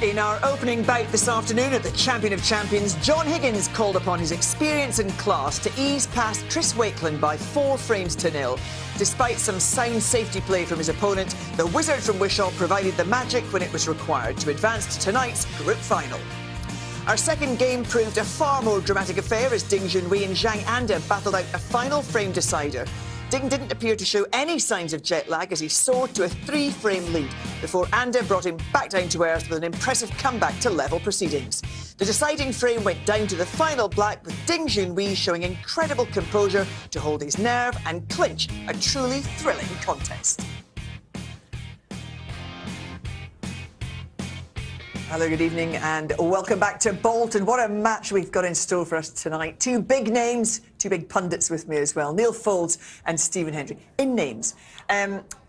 In our opening bout this afternoon at the Champion of Champions, John Higgins called upon his experience and class to ease past Chris Wakeland by 4 frames to 0. Despite some sound safety play from his opponent, the Wizard from Wishaw provided the magic when it was required to advance to tonight's group final. Our second game proved a far more dramatic affair as Junhui and Zhang Anda battled out a final frame decider. Ding didn't appear to show any signs of jet lag as he soared to a 3-frame lead before Anda brought him back down to earth with an impressive comeback to level proceedings. The deciding frame went down to the final black with Ding Junhui showing incredible composure to hold his nerve and clinch a truly thrilling contest. Hello, good evening and welcome back to Bolton. What a match we've got in store for us tonight. 2 big names, 2 big pundits with me as well, Neil Foulds and Stephen Hendry. In names.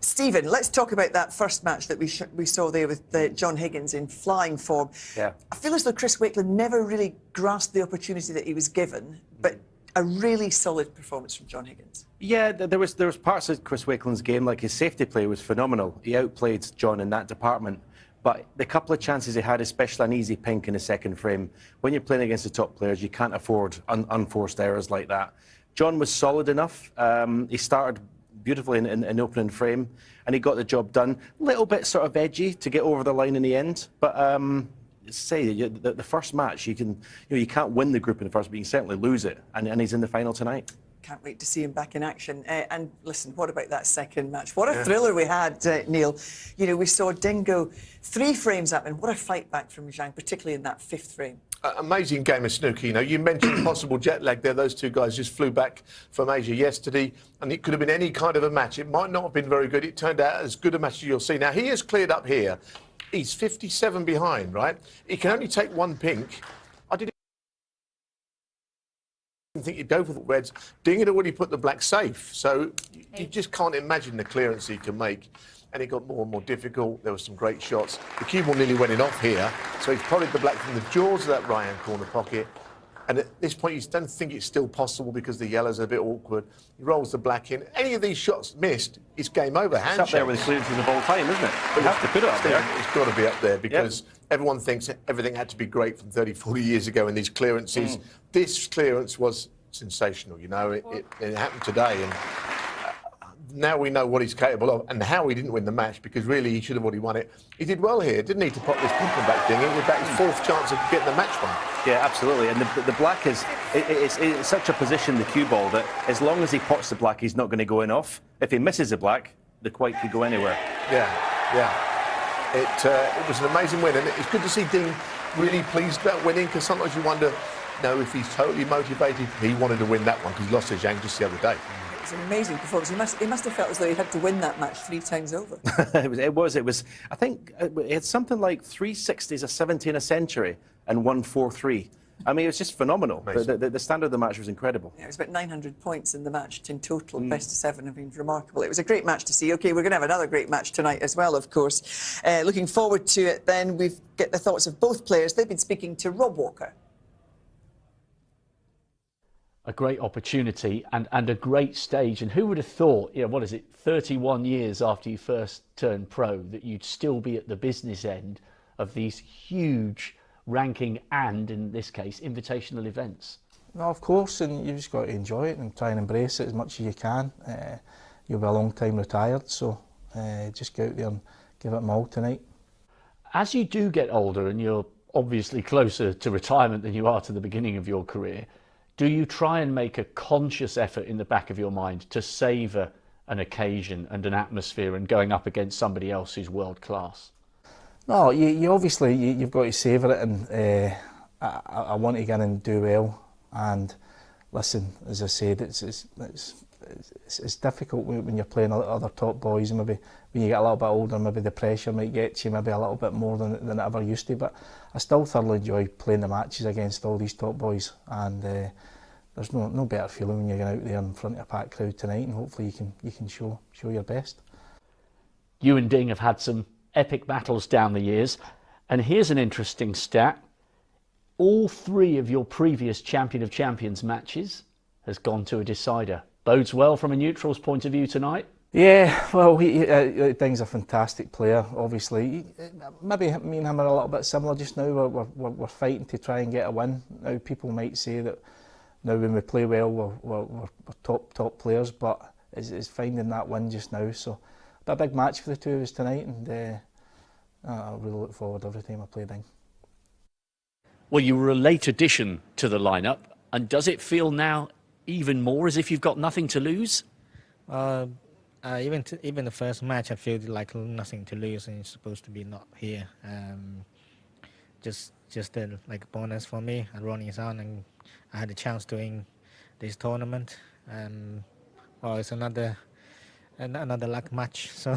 Stephen, let's talk about that first match that we saw there with John Higgins in flying form. Yeah. I feel as though Chris Wakeland never really grasped the opportunity that he was given, but a really solid performance from John Higgins. Yeah, there was parts of Chris Wakeland's game, like his safety play was phenomenal. He outplayed John in that department. But the couple of chances he had, especially an easy pink in the second frame, when you're playing against the top players, you can't afford unforced errors like that. John was solid enough. He started beautifully in opening frame, and he got the job done. A little bit sort of edgy to get over the line in the end, but the first match, you can't win the group in the first, but you can certainly lose it, and he's in the final tonight. Can't wait to see him back in action. And listen, what about that second match? What a thriller we had, Neil. You know, we saw Ding go 3 frames up, and what a fight back from Zhang, particularly in that 5th frame. Amazing game of snooker. You know, you mentioned possible jet lag there. Those 2 guys just flew back from Asia yesterday, and it could have been any kind of a match. It might not have been very good. It turned out as good a match as you'll see. Now, he has cleared up here. He's 57 behind, right? He can only take 1 pink. I didn't think he'd go for the reds. Ding had already put the black safe, so you just can't imagine the clearance he can make. And it got more and more difficult. There were some great shots. The cue ball nearly went in off here, so he's prodded the black from the jaws of that right-hand corner pocket. And at this point, you don't think it's still possible because the yellow's a bit awkward. He rolls the black in. Any of these shots missed, it's game over. It's up there with the clearance of all time, isn't it? You have to put it up there. It's got to be up there because everyone thinks everything had to be great from 30, 40 years ago in these clearances. This clearance was sensational, you know. It happened today, and now we know what he's capable of and how he didn't win the match, because really he should have already won it. He did well here, didn't he, to pop this pink one back, Ding? It was about his 4th chance of getting the match won. Yeah, absolutely. And the black is it's such a position, the cue ball, that as long as he pots the black, he's not going to go in off. If he misses the black, the white could go anywhere. Yeah. It was an amazing win, and it's good to see Ding really pleased about winning, because sometimes you wonder, if he's totally motivated. He wanted to win that one because he lost to Zhang just the other day. It was an amazing performance. He must have felt as though he had to win that match 3 times over. It was. I think it had something like 360s, a 17 a century, and 143. I mean, it was just phenomenal. The standard of the match was incredible. Yeah, it was about 900 points in the match in total. Best of 7 have been remarkable. It was a great match to see. OK, we're going to have another great match tonight as well, of course. Looking forward to it then. We've got the thoughts of both players. They've been speaking to Rob Walker. A great opportunity and a great stage. And who would have thought, 31 years after you first turned pro, that you'd still be at the business end of these huge ranking and, in this case, invitational events? No, of course, and you've just got to enjoy it and try and embrace it as much as you can. You'll be a long time retired, so just go out there and give it my all tonight. As you do get older, and you're obviously closer to retirement than you are to the beginning of your career, do you try and make a conscious effort in the back of your mind to savour an occasion and an atmosphere and going up against somebody else who's world class? No, you obviously you've got to savour it, and I want to get in and do well. And listen, as I said, it's difficult when you're playing other top boys, and maybe when you get a little bit older, maybe the pressure might get to you maybe a little bit more than it ever used to. But I still thoroughly enjoy playing the matches against all these top boys, and there's no better feeling when you're going out there in front of a packed crowd tonight, and hopefully you can show your best. You and Ding have had some epic battles down the years, and here's an interesting stat. All 3 of your previous Champion of Champions matches has gone to a decider. Bodes well from a neutral's point of view tonight. Yeah, well, Ding's a fantastic player, obviously. Maybe me and him are a little bit similar just now. We're fighting to try and get a win. Now, people might say that now when we play well, we're top players, but it's finding that win just now. So, a big match for the two of us tonight, and I really look forward every time I play Ding. Well, you were a late addition to the lineup, and does it feel now even more as if you've got nothing to lose? Even the first match, I feel like nothing to lose, and it's supposed to be not here. Just like a bonus for me. Ronnie is on, and I had a chance to win this tournament. Well, it's another luck match. So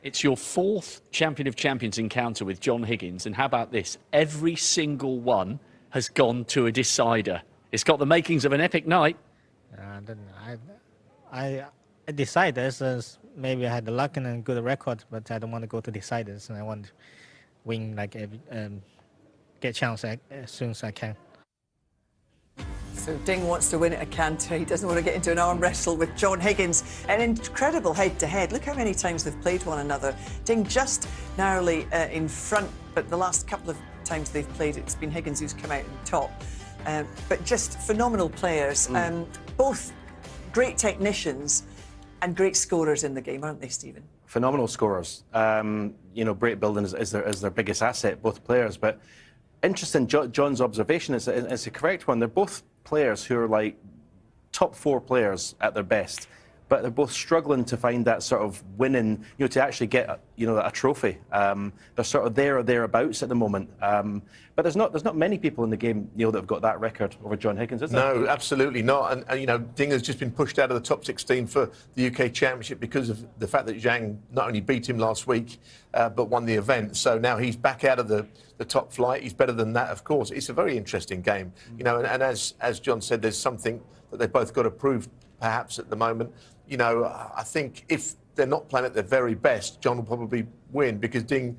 it's your fourth Champion of Champions encounter with John Higgins, and how about this? Every single one has gone to a decider. It's got the makings of an epic night. Deciders, maybe I had the luck and a good record, but I don't want to go to deciders, and I want to win get a chance as soon as I can. So Ding wants to win at a canter. He doesn't want to get into an arm wrestle with John Higgins. An incredible head-to-head. Look how many times they've played one another. Ding just narrowly in front, but the last couple of times they've played, it's been Higgins who's come out on top. But just phenomenal players. Both great technicians and great scorers in the game, aren't they, Stephen? Phenomenal scorers. Break building is their biggest asset, both players. But interesting, John's observation is a correct one. They're both players who are like top 4 players at their best, but they're both struggling to find that sort of winning, to actually get, a trophy. They're sort of there or thereabouts at the moment. But there's not many people in the game, that have got that record over John Higgins, is there? No, absolutely not. And Ding has just been pushed out of the top 16 for the UK Championship because of the fact that Zhang not only beat him last week, but won the event. So now he's back out of the top flight. He's better than that, of course. It's a very interesting game, and as John said, there's something that they've both got to prove, perhaps, at the moment. I think if they're not playing at their very best, John will probably win because Ding,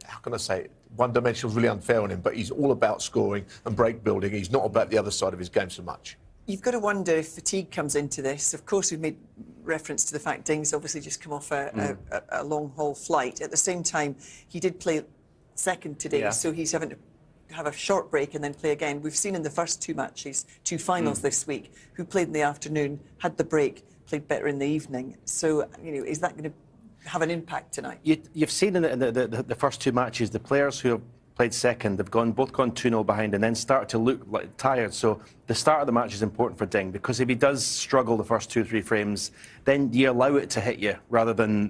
how can I say it? One-dimensional is really unfair on him, but he's all about scoring and break building. He's not about the other side of his game so much. You've got to wonder if fatigue comes into this. Of course, we've made reference to the fact Ding's obviously just come off a long-haul flight. At the same time, he did play second today, so he's having to have a short break and then play again. We've seen in the first 2 matches, 2 finals this week, who played in the afternoon, had the break, played better in the evening. So, is that going to have an impact tonight? You've seen in the first 2 matches, the players who have played second, they've both gone 2-0 behind and then start to look like tired. So the start of the match is important for Ding, because if he does struggle the first 2-3 frames, then you allow it to hit you rather than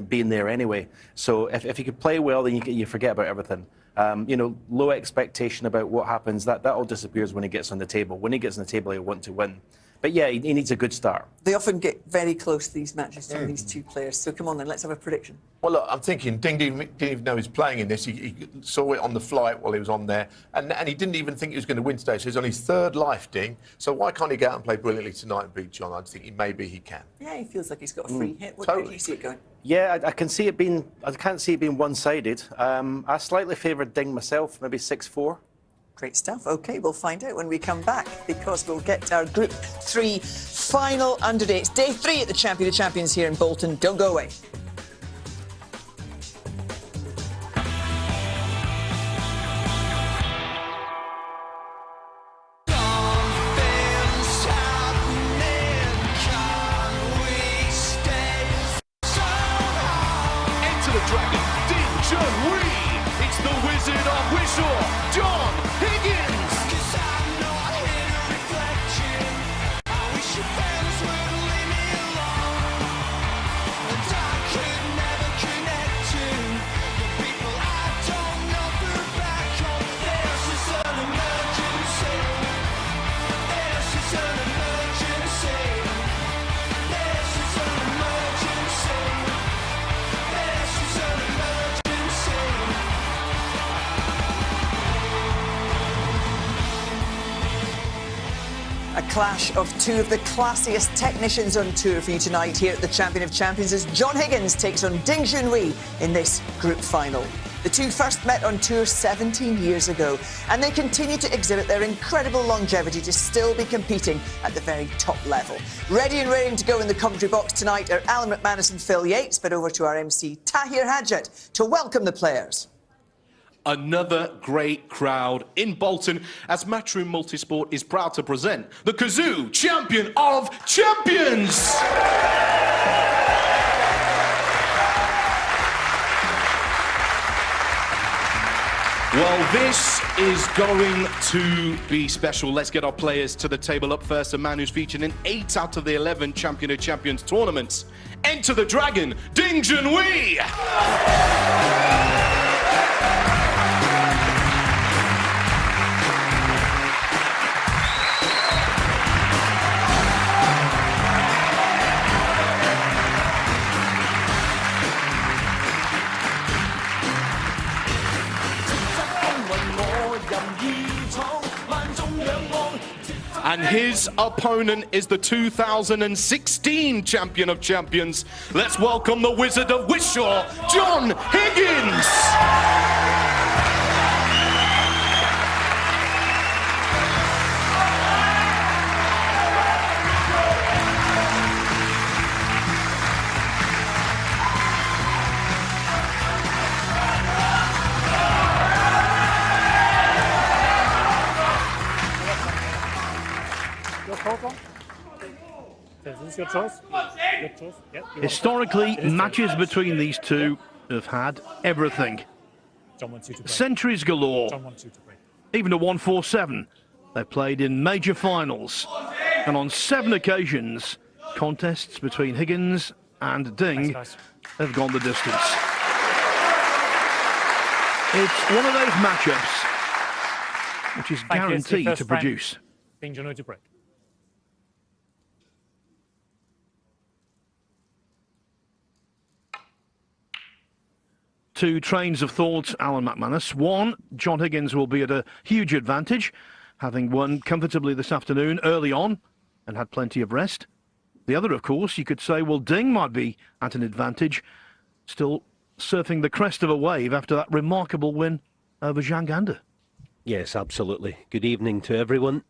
being there anyway. So if you could play well, then you forget about everything. Low expectation about what happens, that all disappears when he gets on the table. When he gets on the table, he'll want to win. But yeah, he needs a good start. They often get very close to these matches, some of these 2 players. So come on then, let's have a prediction. Well, look, I'm thinking Ding didn't even know he was playing in this. He saw it on the flight while he was on there. And he didn't even think he was going to win today. So he's on his 3rd life, Ding. So why can't he go out and play brilliantly tonight and beat John? I think maybe he can. Yeah, he feels like he's got a free hit. How do you see it going? Yeah, I can't see it being one-sided. I slightly favoured Ding myself, maybe 6-4. Great stuff. OK, we'll find out when we come back, because we'll get our Group 3 final underday. It's day 3 at the Champion of Champions here in Bolton. Don't go away. Enter the dragon, Junhui. It's the Wizard of Whistle, John Higgins. A clash of 2 of the classiest technicians on tour for you tonight here at the Champion of Champions as John Higgins takes on Ding Junhui in this group final. The two first met on tour 17 years ago, and they continue to exhibit their incredible longevity to still be competing at the very top level. Ready and raring to go in the commentary box tonight are Alan McManus and Phil Yates, but over to our MC Tahir Hadjet to welcome the players. Another great crowd in Bolton as Matchroom Multisport is proud to present the Kazoo Champion of Champions! Well, this is going to be special. Let's get our players to the table. Up first, a man who's featured in 8 out of the 11 Champion of Champions tournaments. Enter the Dragon, Junhui! And his opponent is the 2016 Champion of Champions. Let's welcome the Wizard of Wishaw, John Higgins! This is your choice. Your choice. Yeah, Historically, matches between these two have had everything. John wants you to break. Centuries galore. John wants you to break. Even a 147. They've played in major finals. And on 7 occasions, contests between Higgins and Ding have gone the distance. It's one of those matchups which is guaranteed to produce. Being Junhui to break. Two trains of thought, Alan McManus. One, John Higgins will be at a huge advantage, having won comfortably this afternoon early on and had plenty of rest. The other, of course, you could say, well, Ding might be at an advantage, still surfing the crest of a wave after that remarkable win over Zhang Ganda. Yes, absolutely. Good evening to everyone.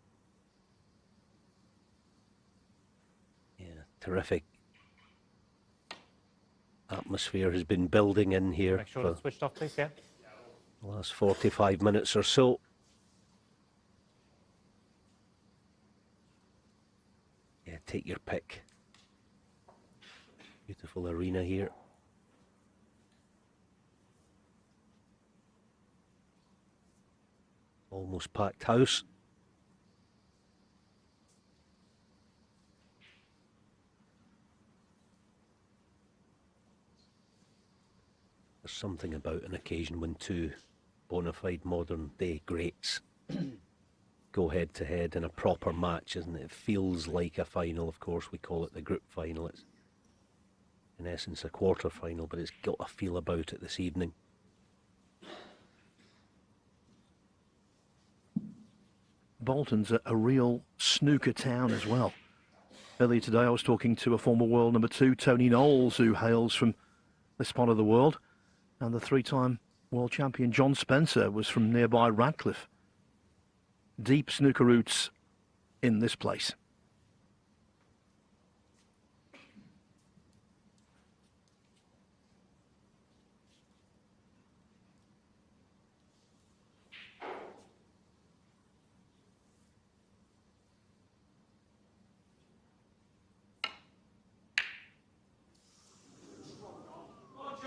Yeah, terrific atmosphere has been building in here Make sure for it's switched off, please. Yeah. the last 45 minutes or so. Yeah, take your pick. Beautiful arena here. Almost packed house. There's something about an occasion when two bona fide modern day greats go head to head in a proper match, isn't it? It feels like a final. Of course, we call it the group final. It's in essence a quarter final, but it's got a feel about it this evening. Bolton's a real snooker town as well. Earlier today I was talking to a former world number 2, Tony Knowles, who hails from this part of the world, and the 3-time world champion John Spencer was from nearby Radcliffe. Deep snooker roots in this place.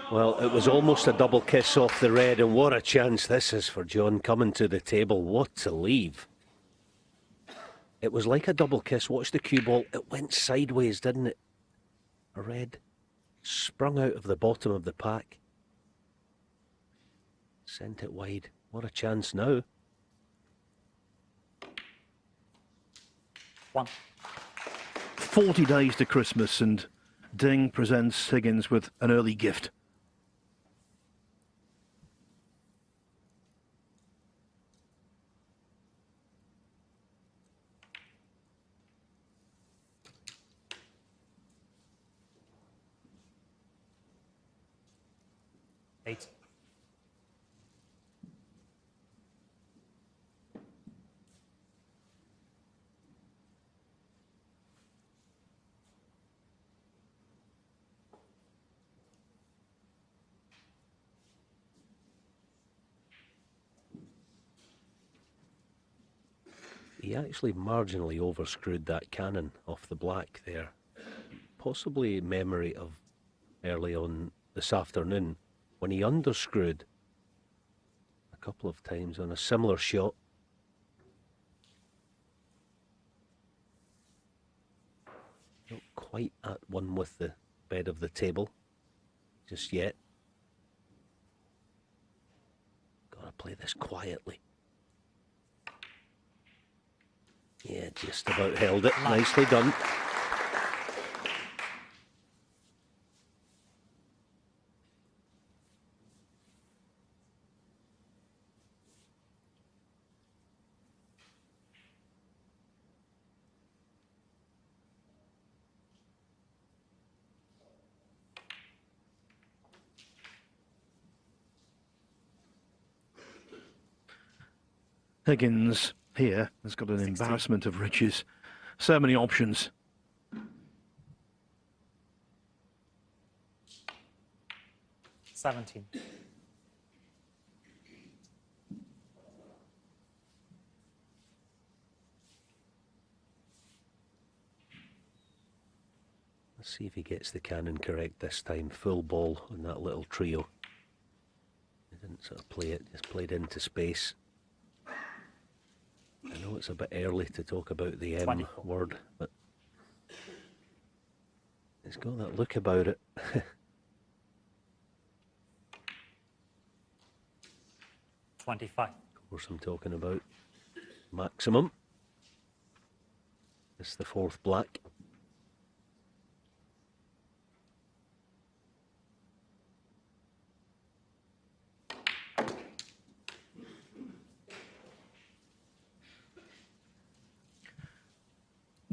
Well, it was almost a double kiss off the red, and what a chance this is for John coming to the table. What a leave. It was like a double kiss. Watch the cue ball. It went sideways, didn't it? A red sprung out of the bottom of the pack. Sent it wide. What a chance now. 40 days to Christmas, and Ding presents Higgins with an early gift. Eight. he actually marginally overscrewed that cannon off the black there. Possibly memory of early on this afternoon when he underscrewed a couple of times on a similar shot. Not quite at one with the bed of the table just yet. Gotta play this quietly. Yeah, just about held it. Nicely done. Higgins here has got an embarrassment of riches. So many options. $17. Let's see if he gets the cannon correct this time. Full ball on that little trio. He didn't sort of play it, just played into space. I know it's a bit early to talk about the M 24. word, but it's got that look about it. $25. Of course, I'm talking about maximum. It's the fourth black.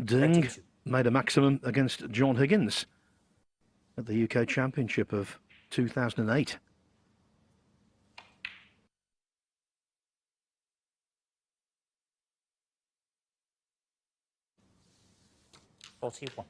Ding 32. made a maximum against John Higgins at the UK Championship of 2008. $41.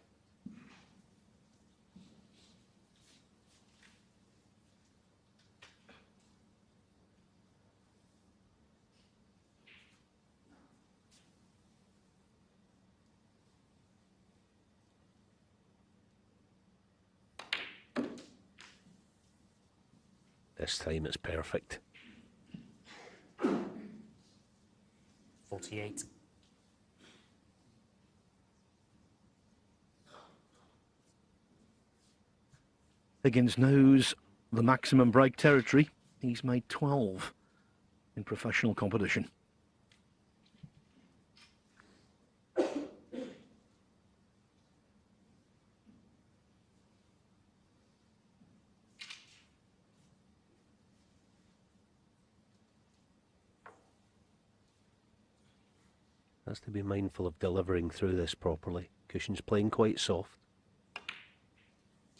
This time it's perfect. 48. Higgins knows the maximum break territory. He's made 12 in professional competition. Has to be mindful of delivering through this properly. Cushion's playing quite soft.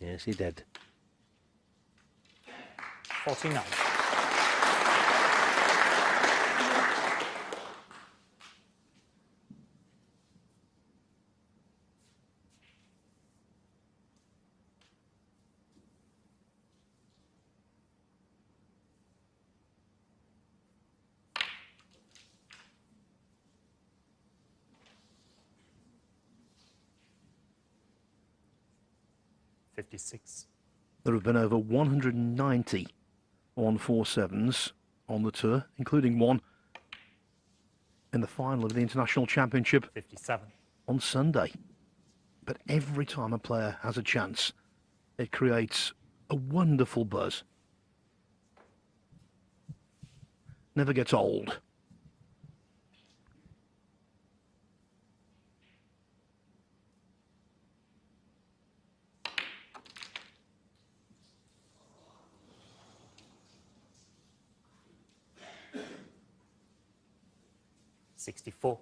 Yes, he did. 49. $56. There have been over 190 147s on the tour, including one in the final of the International Championship 57. on Sunday. But every time a player has a chance, it creates a wonderful buzz. Never gets old. $64.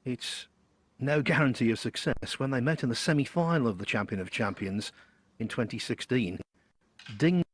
it's no guarantee of success. When they met in the semi-final of the Champion of Champions in 2016, Ding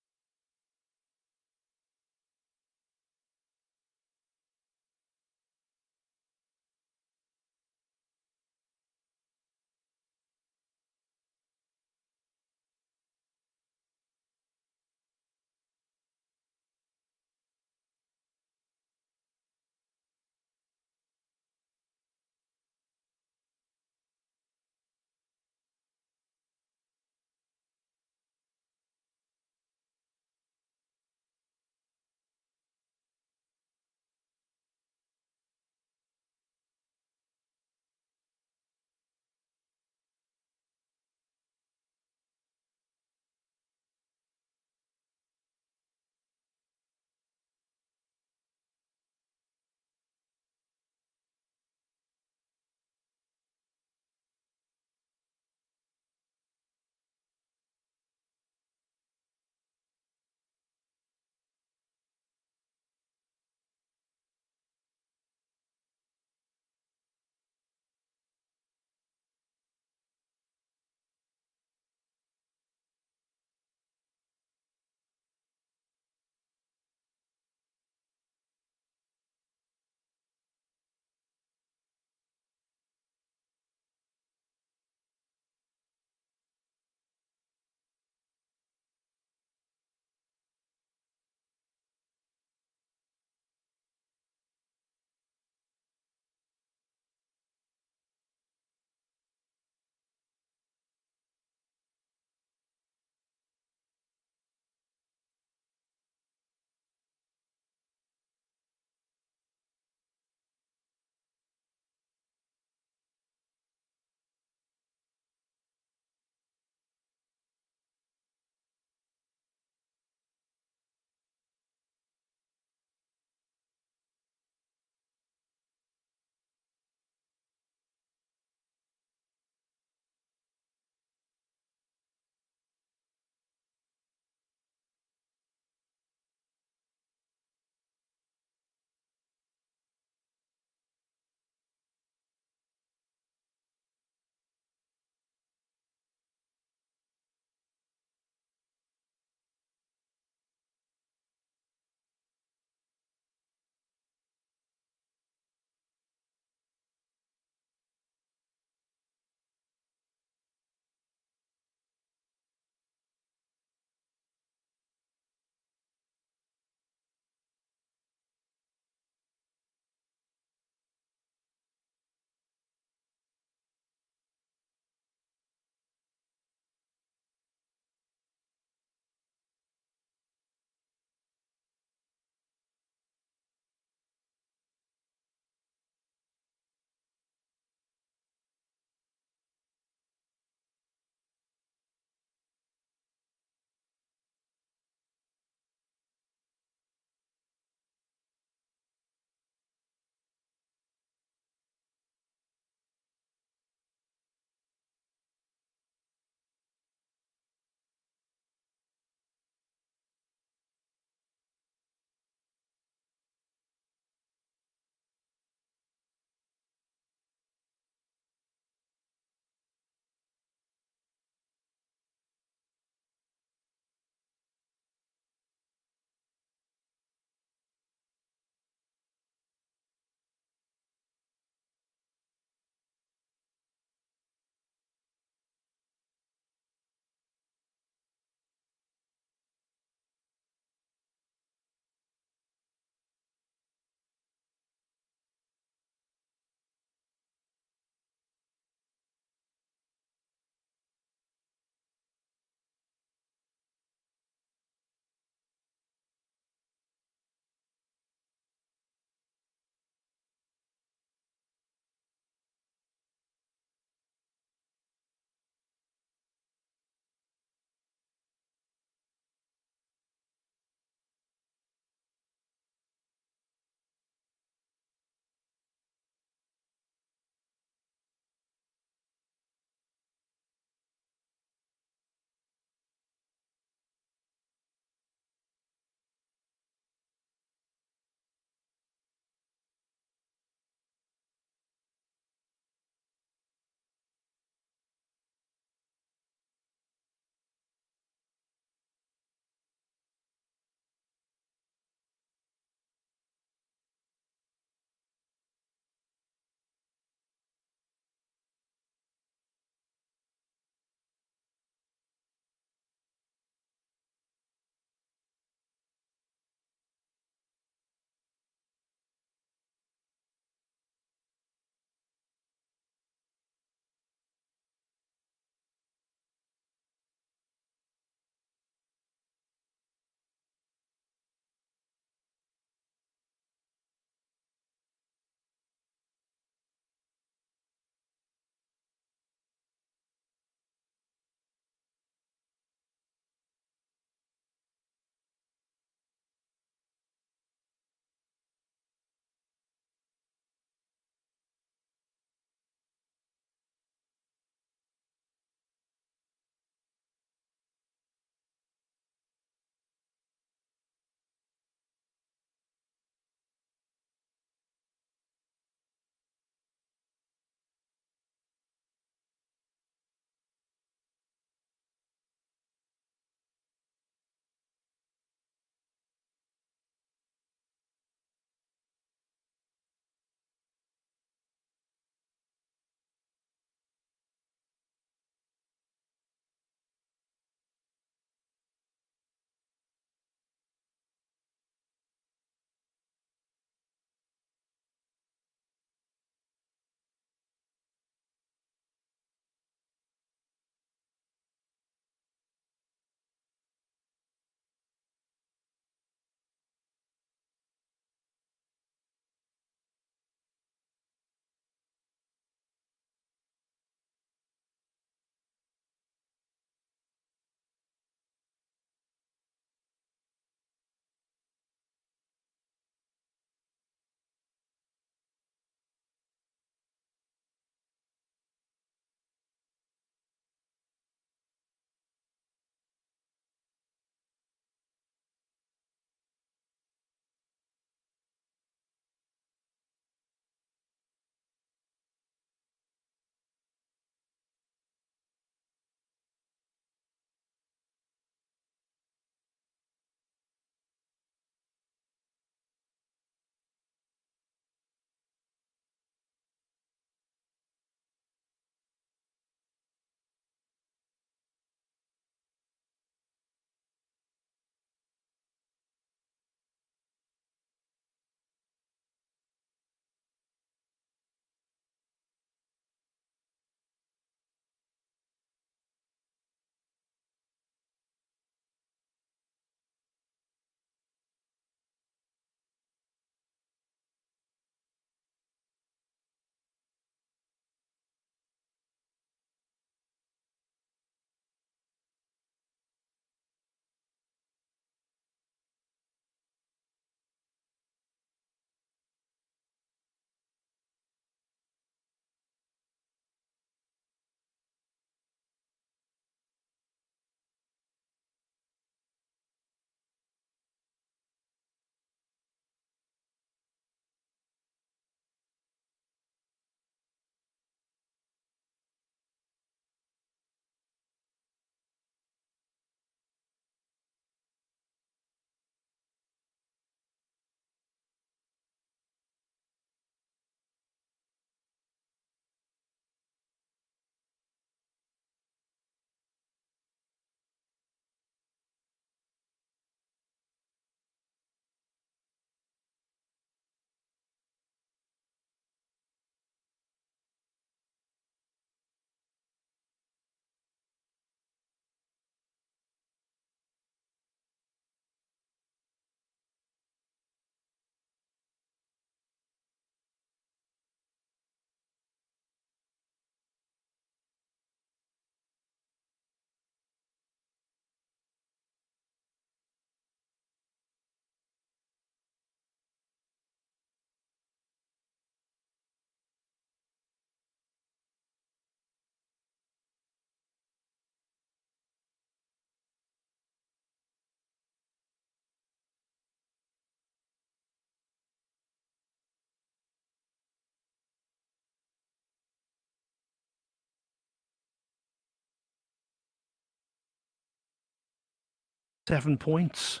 7 points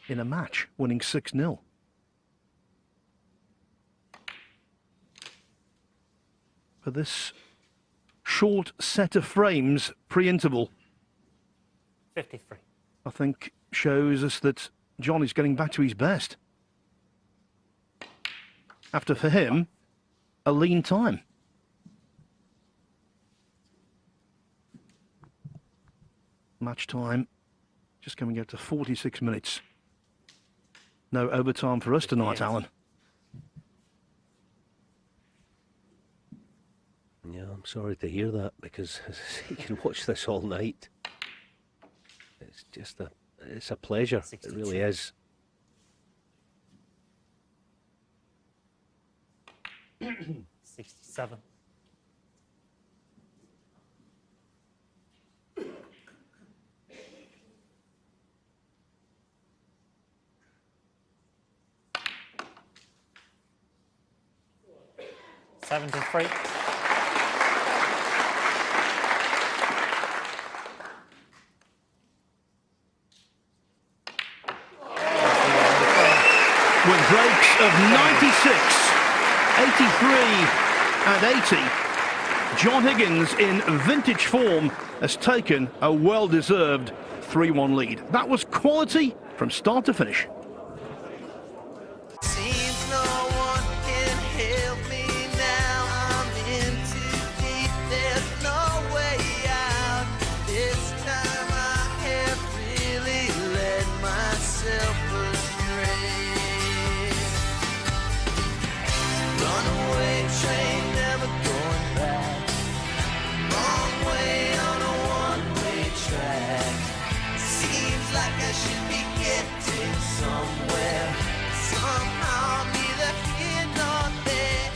in a match, winning 6-0. For this short set of frames pre-interval, 53. I think shows us that John is getting back to his best. After, for him, a lean time. Match time just coming out to 46 minutes. No overtime for us tonight, Alan. Yeah, I'm sorry to hear that, because you can watch this all night. It's just it's a pleasure. 62. It really is. $67. $73. With breaks of 96, 83 and 80, John Higgins in vintage form has taken a well-deserved 3-1 lead. That was quality from start to finish. Seems no one can help me now. I'm in too deep, there's no way out. This time I have really let myself astray. Runaway train, never going back. Wrong way on a one-way track. Seems like I should be getting somewhere. Somehow I'm neither here nor there.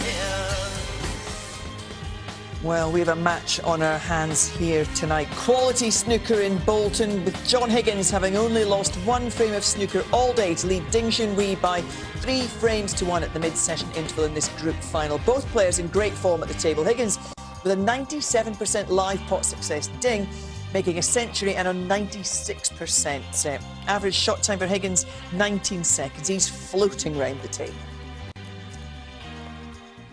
Well, we have a match on our hands here tonight. Quality snooker in Bolton, with John Higgins having only lost one frame of snooker all day to lead Junhui by 3 frames to 1 at the mid-session interval in this group final. Both players in great form at the table. Higgins with a 97% live pot success. Ding making a century and on 96%. Average shot time for Higgins, 19 seconds. He's floating round the table.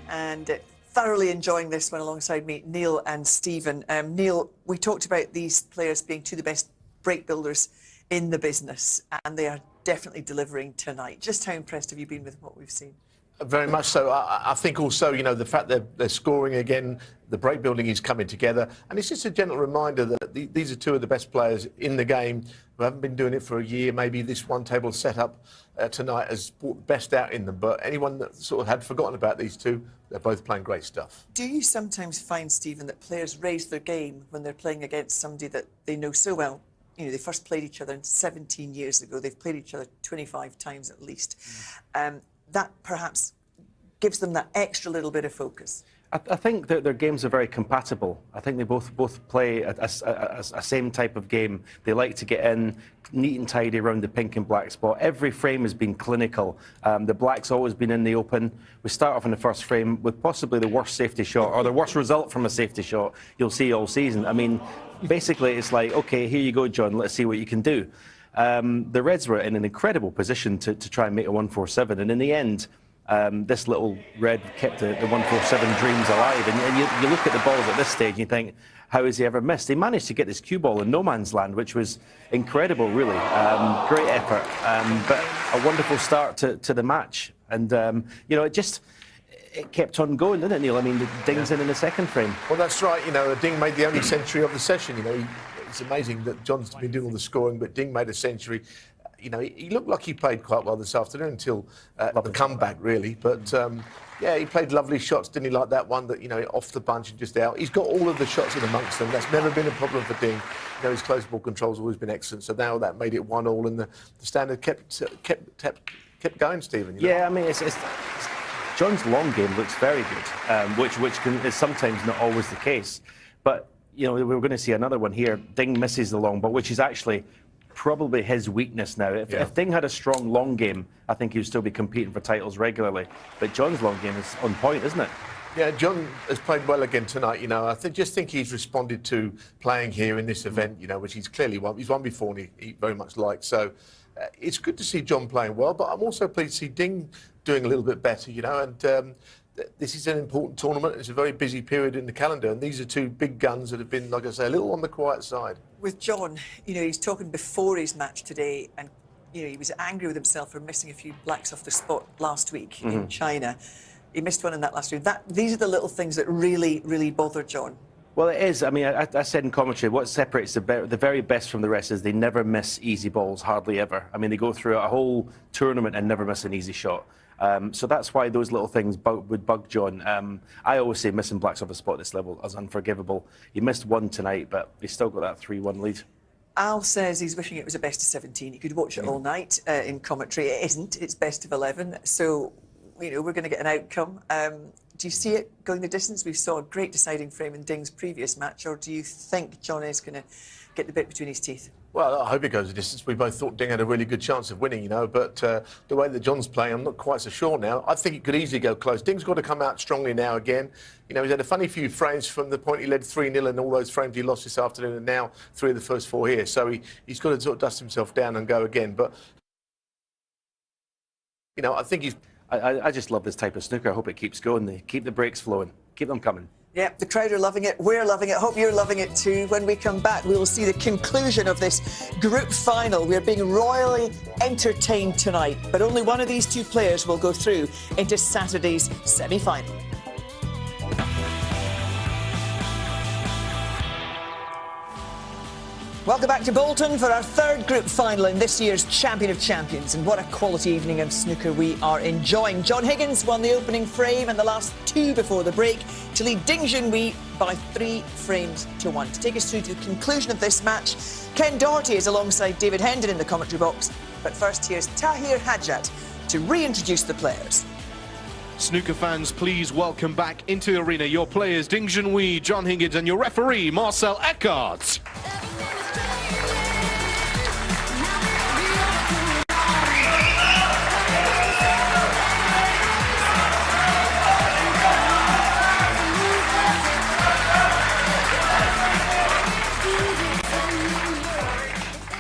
And thoroughly enjoying this one alongside me, Neil and Stephen. Neil, we talked about these players being two of the best break builders in the business, and they are definitely delivering tonight. Just how impressed have you been with what we've seen? Very much so. I think also, you know, the fact that they're scoring again, the break building is coming together. And it's just a gentle reminder that these are two of the best players in the game who haven't been doing it for a year. Maybe this one table setup tonight has brought the best out in them. But anyone that sort of had forgotten about these two, they're both playing great stuff. Do you sometimes find, Stephen, that players raise their game when they're playing against somebody that they know so well? You know, they first played each other 17 years ago. They've played each other 25 times at least. That perhaps gives them that extra little bit of focus. I think that their games are very compatible. I think they both play a same type of game. They like to get in neat and tidy around the pink and black spot. Every frame has been clinical. The black's always been in the open. We start off in the first frame with possibly the worst safety shot, or the worst result from a safety shot you'll see all season. I mean, basically it's like, OK, here you go, John, let's see what you can do. The Reds were in an incredible position to try and make a 147, and in the end, this little red kept the 147 dreams alive. And you look at the balls at this stage and you think, how has he ever missed? He managed to get this cue ball in no man's land, which was incredible, really. Great effort, but a wonderful start to the match. And, you know, it kept on going, didn't it, Neil? I mean, the Ding's in the second frame. Well, that's right. You know, Ding made the only century of the session. You know, it's amazing that John's been doing all the scoring, but Ding made a century. You know, he looked like he played quite well this afternoon until the comeback, really. But, yeah, he played lovely shots, didn't he, like that one that, you know, off the bunch and just out. He's got all of the shots in amongst them. That's never been a problem for Ding. You know, his close ball control's always been excellent. So now that made it 1-1, and the standard kept going, Stephen. You know? Yeah, I mean, it's John's long game looks very good, which is sometimes not always the case. But, you know, we're going to see another one here. Ding misses the long ball, which is actually probably his weakness now. If Ding had a strong long game, I think he would still be competing for titles regularly. But John's long game is on point, isn't it? Yeah, John has played well again tonight. You know, I just think he's responded to playing here in this event. You know, which he's clearly won. He's won before, and he very much likes. So it's good to see John playing well. But I'm also pleased to see Ding doing a little bit better. You know, and this is an important tournament. It's a very busy period in the calendar, and these are two big guns that have been, like I say, a little on the quiet side. With John, you know, he's talking before his match today, and you know, he was angry with himself for missing a few blacks off the spot last week in China. He missed one in that last round. These are the little things that really, really bother John. Well, it is. I mean, I said in commentary, what separates the very best from the rest is they never miss easy balls, hardly ever. I mean, they go through a whole tournament and never miss an easy shot. So that's why those little things would bug John. I always say missing blacks off the spot at this level is unforgivable. He missed one tonight, but he's still got that 3-1 lead. Al says he's wishing it was a best of 17. He could watch it all night in commentary. It isn't. It's best of 11. So, you know, we're going to get an outcome. Do you see it going the distance? We saw a great deciding frame in Ding's previous match, or do you think John is going to get the bit between his teeth? Well, I hope it goes the distance. We both thought Ding had a really good chance of winning, you know, but the way that John's playing, I'm not quite so sure now. I think it could easily go close. Ding's got to come out strongly now again. You know, he's had a funny few frames from the point he led 3-0 and all those frames he lost this afternoon, and now 3 of the first 4 here. So he's got to sort of dust himself down and go again. But, you know, I think he's... I just love this type of snooker. I hope it keeps going. They keep the breaks flowing. Keep them coming. Yeah, the crowd are loving it. We're loving it. Hope you're loving it too. When we come back, we will see the conclusion of this group final. We're being royally entertained tonight, but only one of these two players will go through into Saturday's semi-final. Welcome back to Bolton for our third group final in this year's Champion of Champions. And what a quality evening of snooker we are enjoying. John Higgins won the opening frame and the last 2 before the break to lead Ding Junhui by 3 frames to 1. To take us through to the conclusion of this match, Ken Doherty is alongside David Hendon in the commentary box. But first, here's Tahir Hajat to reintroduce the players. Snooker fans, please welcome back into the arena your players Ding Junhui, John Higgins, and your referee Marcel Eckardt.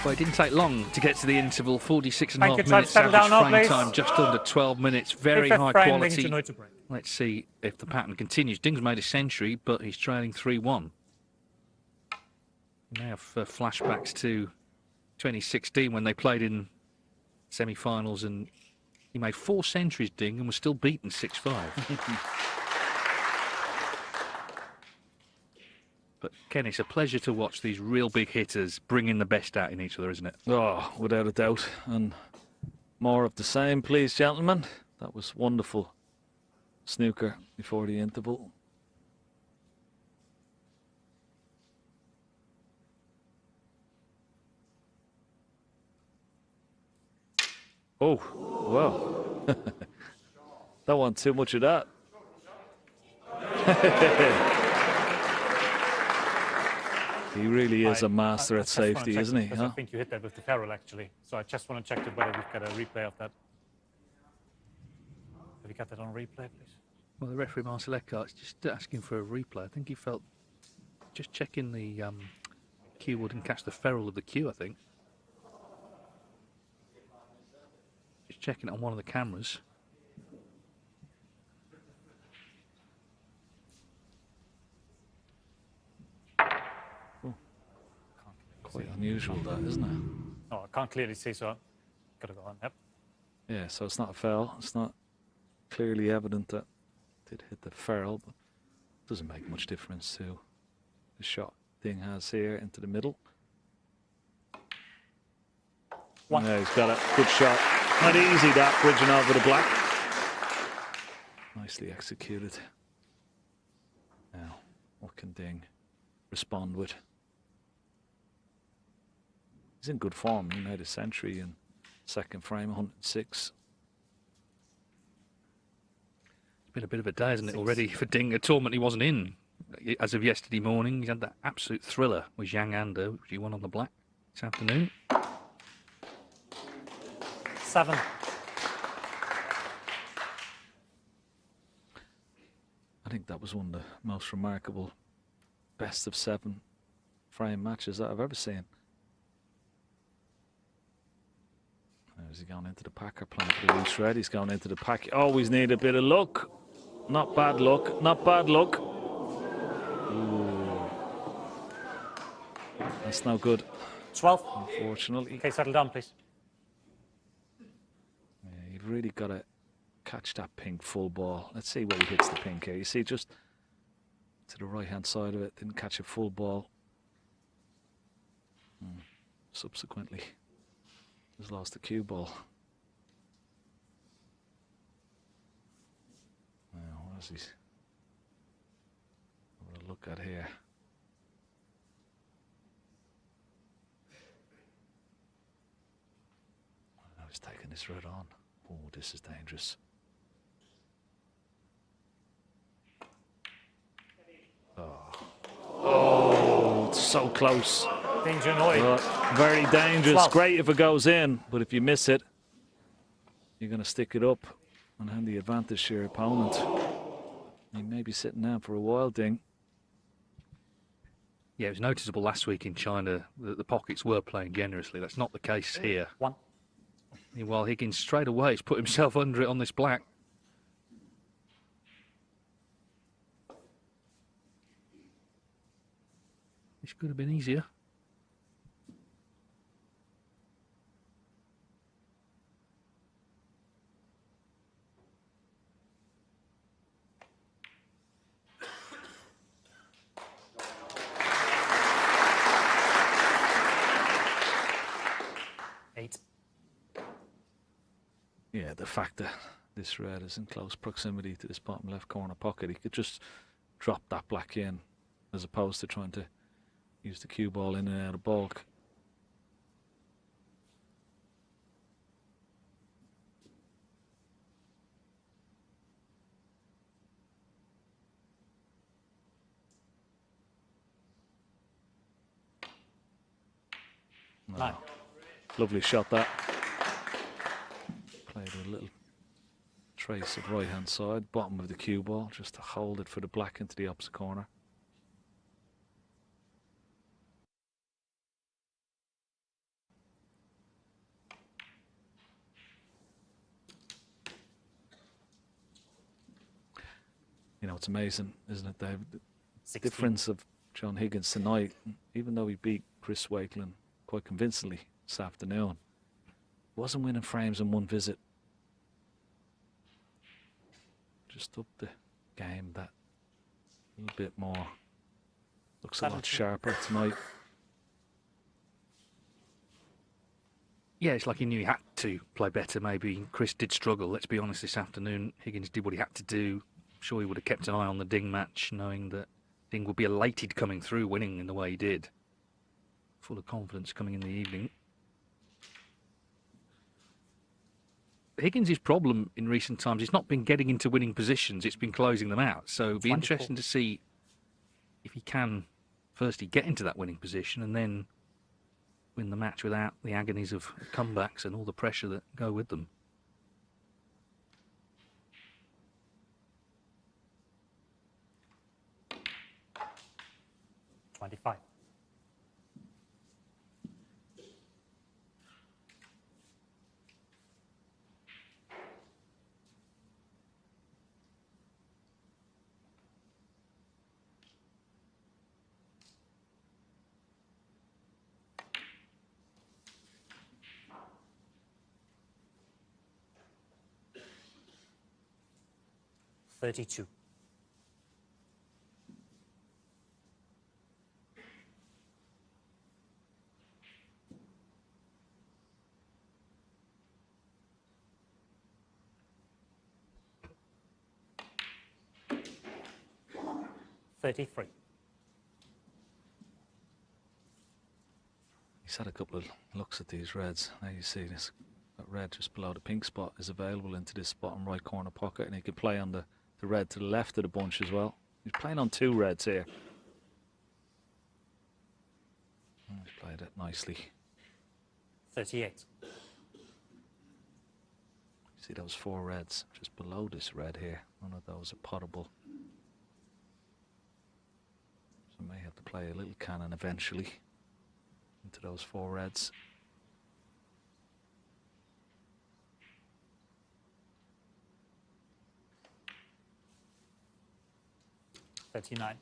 Well, it didn't take long to get to the interval. 46 and a Thank half you. minutes Settle average down now, frame please. time, just under 12 minutes. Very Fifth high frame, quality. Ding Junhui to break. Let's see if the pattern continues. Ding's made a century, but he's trailing 3-1. We may have flashbacks to 2016 when they played in semi-finals, and he made 4 centuries, Ding, and was still beaten 6-5. But Ken, it's a pleasure to watch these real big hitters bringing the best out in each other, isn't it? Oh, without a doubt. And more of the same, please, gentlemen. That was wonderful snooker before the interval. Oh, well. Don't want too much of that. He really is a master at safety, isn't he? I think you hit that with the ferrule, actually. So I just want to check whether we've got a replay of that. Have you got that on replay, please? Well, the referee, Marcel Eckardt, just asking for a replay. I think he felt just checking the cue wouldn't catch the ferrule of the cue, I think. Just checking it on one of the cameras. Quite unusual, that, isn't it? Oh, I can't clearly see, so I've got to go on. Yep. Yeah, so it's not a foul. It's not clearly evident that it did hit the ferrule, but it doesn't make much difference to the shot Ding has here into the middle. Yeah, he's got a good shot. Not easy, that, bridging over the black. Nicely executed. Now, what can Ding respond with? He's in good form. He made a century in second frame, 106. It's been a bit of a day, hasn't it, already for Ding? A tournament he wasn't in as of yesterday morning. He had that absolute thriller with Zhang Anda, which he won on the black this afternoon. 7. I think that was one of the most remarkable best of 7 frame matches that I've ever seen. Is he going into the packer, playing for the loose red? He's going into the pack. Always need a bit of luck. Not bad luck. Not bad luck. Ooh. That's no good. 12. Unfortunately. Okay, settle down, please. Yeah, you've really got to catch that pink full ball. Let's see where he hits the pink here. You see, just to the right-hand side of it. Didn't catch a full ball. Subsequently, has lost the cue ball. Now, what is he having a look at here? Now he's taking this red on. Oh, this is dangerous. Oh, it's so close. Junhui. Very dangerous. 12. Great if it goes in, but if you miss it, you're going to stick it up and hand the advantage to your opponent. He may be sitting down for a while, Ding. Yeah, it was noticeable last week in China that the pockets were playing generously. That's not the case here. 1. Meanwhile, Higgins straight away has put himself under it on this black. This could have been easier. Yeah, the fact that this red is in close proximity to this bottom left corner pocket, he could just drop that black in as opposed to trying to use the cue ball in and out of bulk. Nine. Lovely shot that. Played a little trace of right hand side, bottom of the cue ball, just to hold it for the black into the opposite corner. You know, it's amazing, isn't it, Dave? The 16. difference of John Higgins tonight, even though he beat Chris Wakelin quite convincingly this afternoon, wasn't winning frames in one visit. Just up the game that little bit more. Looks a lot sharper tonight. Yeah, it's like he knew he had to play better. Maybe Chris did struggle. Let's be honest, this afternoon, Higgins did what he had to do. I'm sure he would have kept an eye on the Ding match, knowing that Ding would be elated coming through, winning in the way he did. Full of confidence coming in the evening. Higgins' problem in recent times, it's not been getting into winning positions, it's been closing them out. So it'll be 24. interesting to see if he can, firstly, get into that winning position and then win the match without the agonies of comebacks and all the pressure that go with them. $25. $32. $33. He's had a couple of looks at these reds. Now you see this that red just below the pink spot is available into this bottom right corner pocket, and he can play on the red to the left of the bunch as well. He's playing on 2 reds here. Oh, he's played it nicely. 38. See those 4 reds just below this red here. None of those are potable. have to play a little cannon eventually into those 4 reds. $39.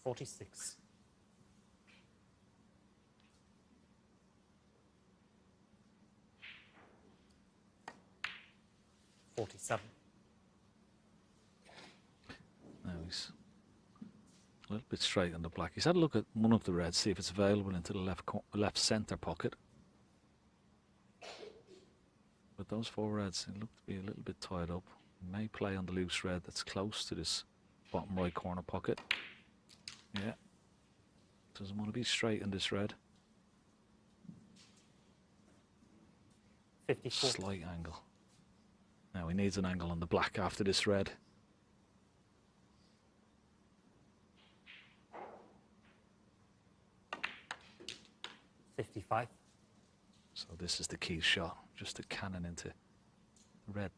$46. $47. Now he's a little bit straight on the black. He's had a look at one of the reds, see if it's available into the left centre pocket. But those 4 reds, they look to be a little bit tied up. He may play on the loose red that's close to this bottom right corner pocket. Yeah. Doesn't want to be straight in this red. 54. Slight angle. Now he needs an angle on the black after this red. $55. So this is the key shot, just a cannon into the red.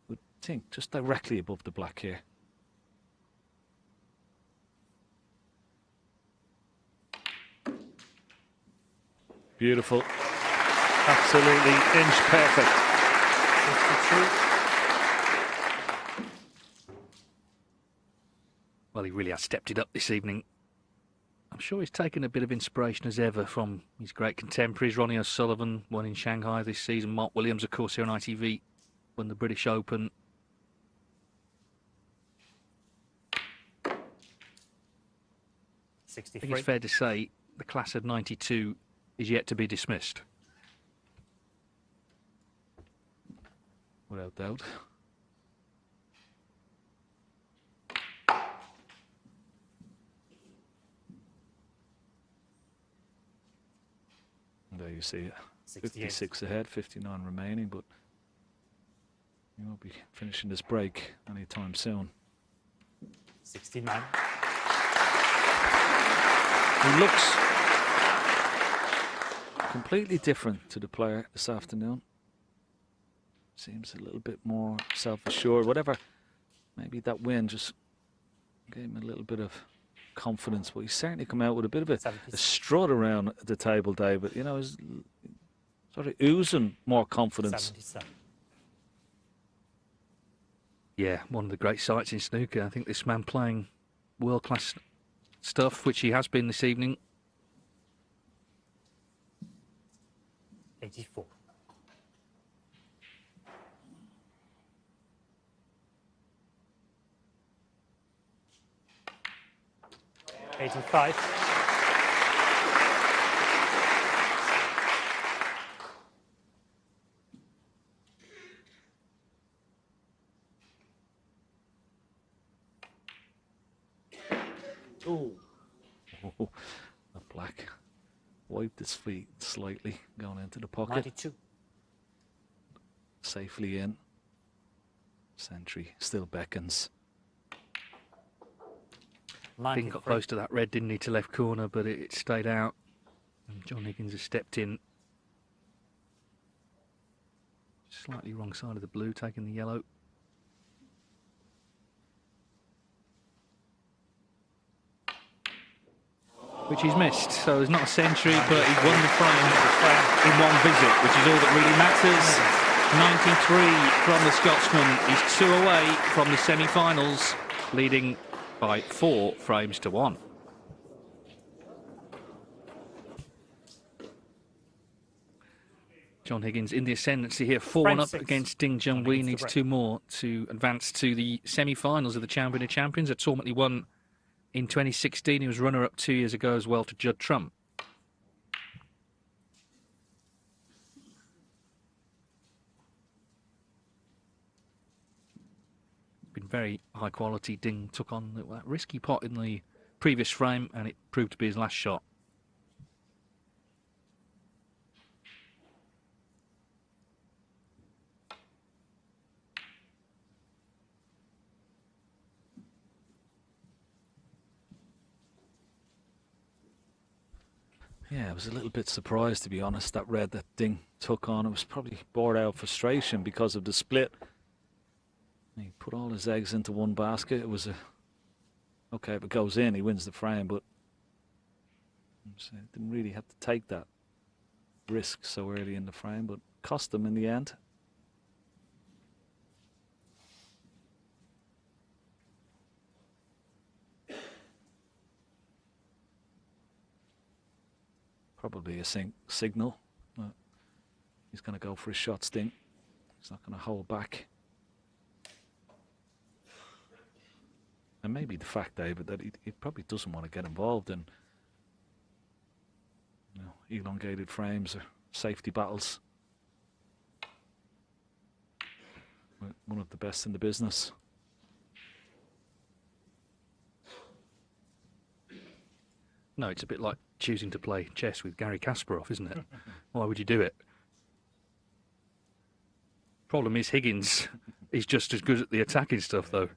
Would think just directly above the black here. Beautiful. Absolutely inch perfect. 52. Well, he really has stepped it up this evening. I'm sure he's taken a bit of inspiration as ever from his great contemporaries. Ronnie O'Sullivan won in Shanghai this season. Mark Williams, of course, here on ITV, won the British Open. I think it's fair to say the class of 92 is yet to be dismissed. Without doubt. And there you see it. 56 ahead, 59 remaining, but you won't be finishing this break anytime soon. 69. He looks completely different to the player this afternoon. Seems a little bit more self-assured. Whatever, maybe that win just gave him a little bit of confidence. But he's certainly come out with a bit of a strut around the table, David. You know, he's sort of oozing more confidence. 77. Yeah, one of the great sights in snooker. I think this man playing world-class stuff, which he has been this evening. 84. 85. Oh, the black wiped his feet slightly, going into the pocket. 92. Safely in. Sentry still beckons. Didn't got close to that red, didn't he, to left corner, but it stayed out. And John Higgins has stepped in. Slightly wrong side of the blue, taking the yellow. Which he's missed, so it's not a century, but he won the frame in one visit, which is all that really matters. 93 from the Scotsman. He's 2 away from the semi-finals, leading by 4 frames to 1. John Higgins in the ascendancy here, 4-1 up against Ding Junhui, needs 2 more to advance to the semi-finals of the Champion of Champions. A tournament he won in 2016. He was runner-up 2 years ago as well to Judd Trump. Been very high quality. Ding took on that risky pot in the previous frame, and it proved to be his last shot. Yeah, I was a little bit surprised, to be honest, that red that Ding took on. It was probably brought out of frustration because of the split. He put all his eggs into one basket. It was okay, if it goes in, he wins the frame, but didn't really have to take that risk so early in the frame, but cost him in the end. Probably a signal. He's going to go for his shot, Sting. He's not going to hold back. And maybe the fact, David, that he probably doesn't want to get involved in elongated frames or safety battles. One of the best in the business. No, it's a bit like choosing to play chess with Gary Kasparov, isn't it? Why would you do it? Problem is, Higgins is just as good at the attacking stuff, though.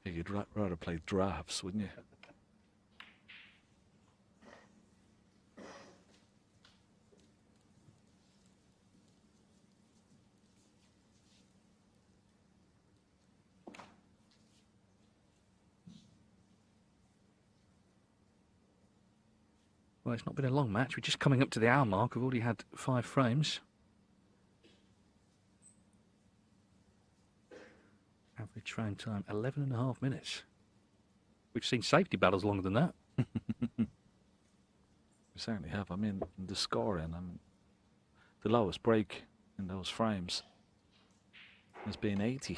Yeah, you'd rather play drafts, wouldn't you? Well, it's not been a long match. We're just coming up to the hour mark. We've already had 5 frames. Average frame time, 11.5 minutes. We've seen safety battles longer than that. We certainly have. I mean, the scoring, the lowest break in those frames has been 80.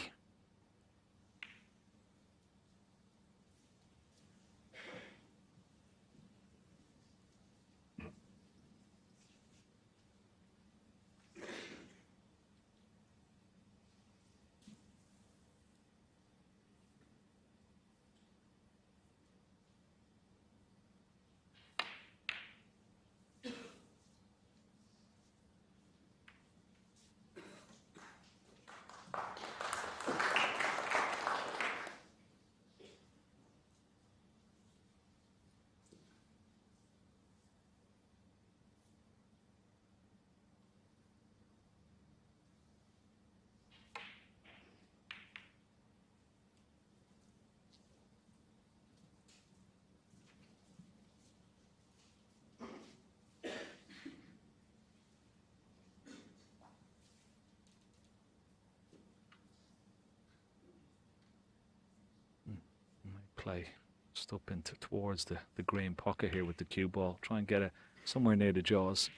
Play just up into towards the green pocket here with the cue ball. Try and get it somewhere near the jaws.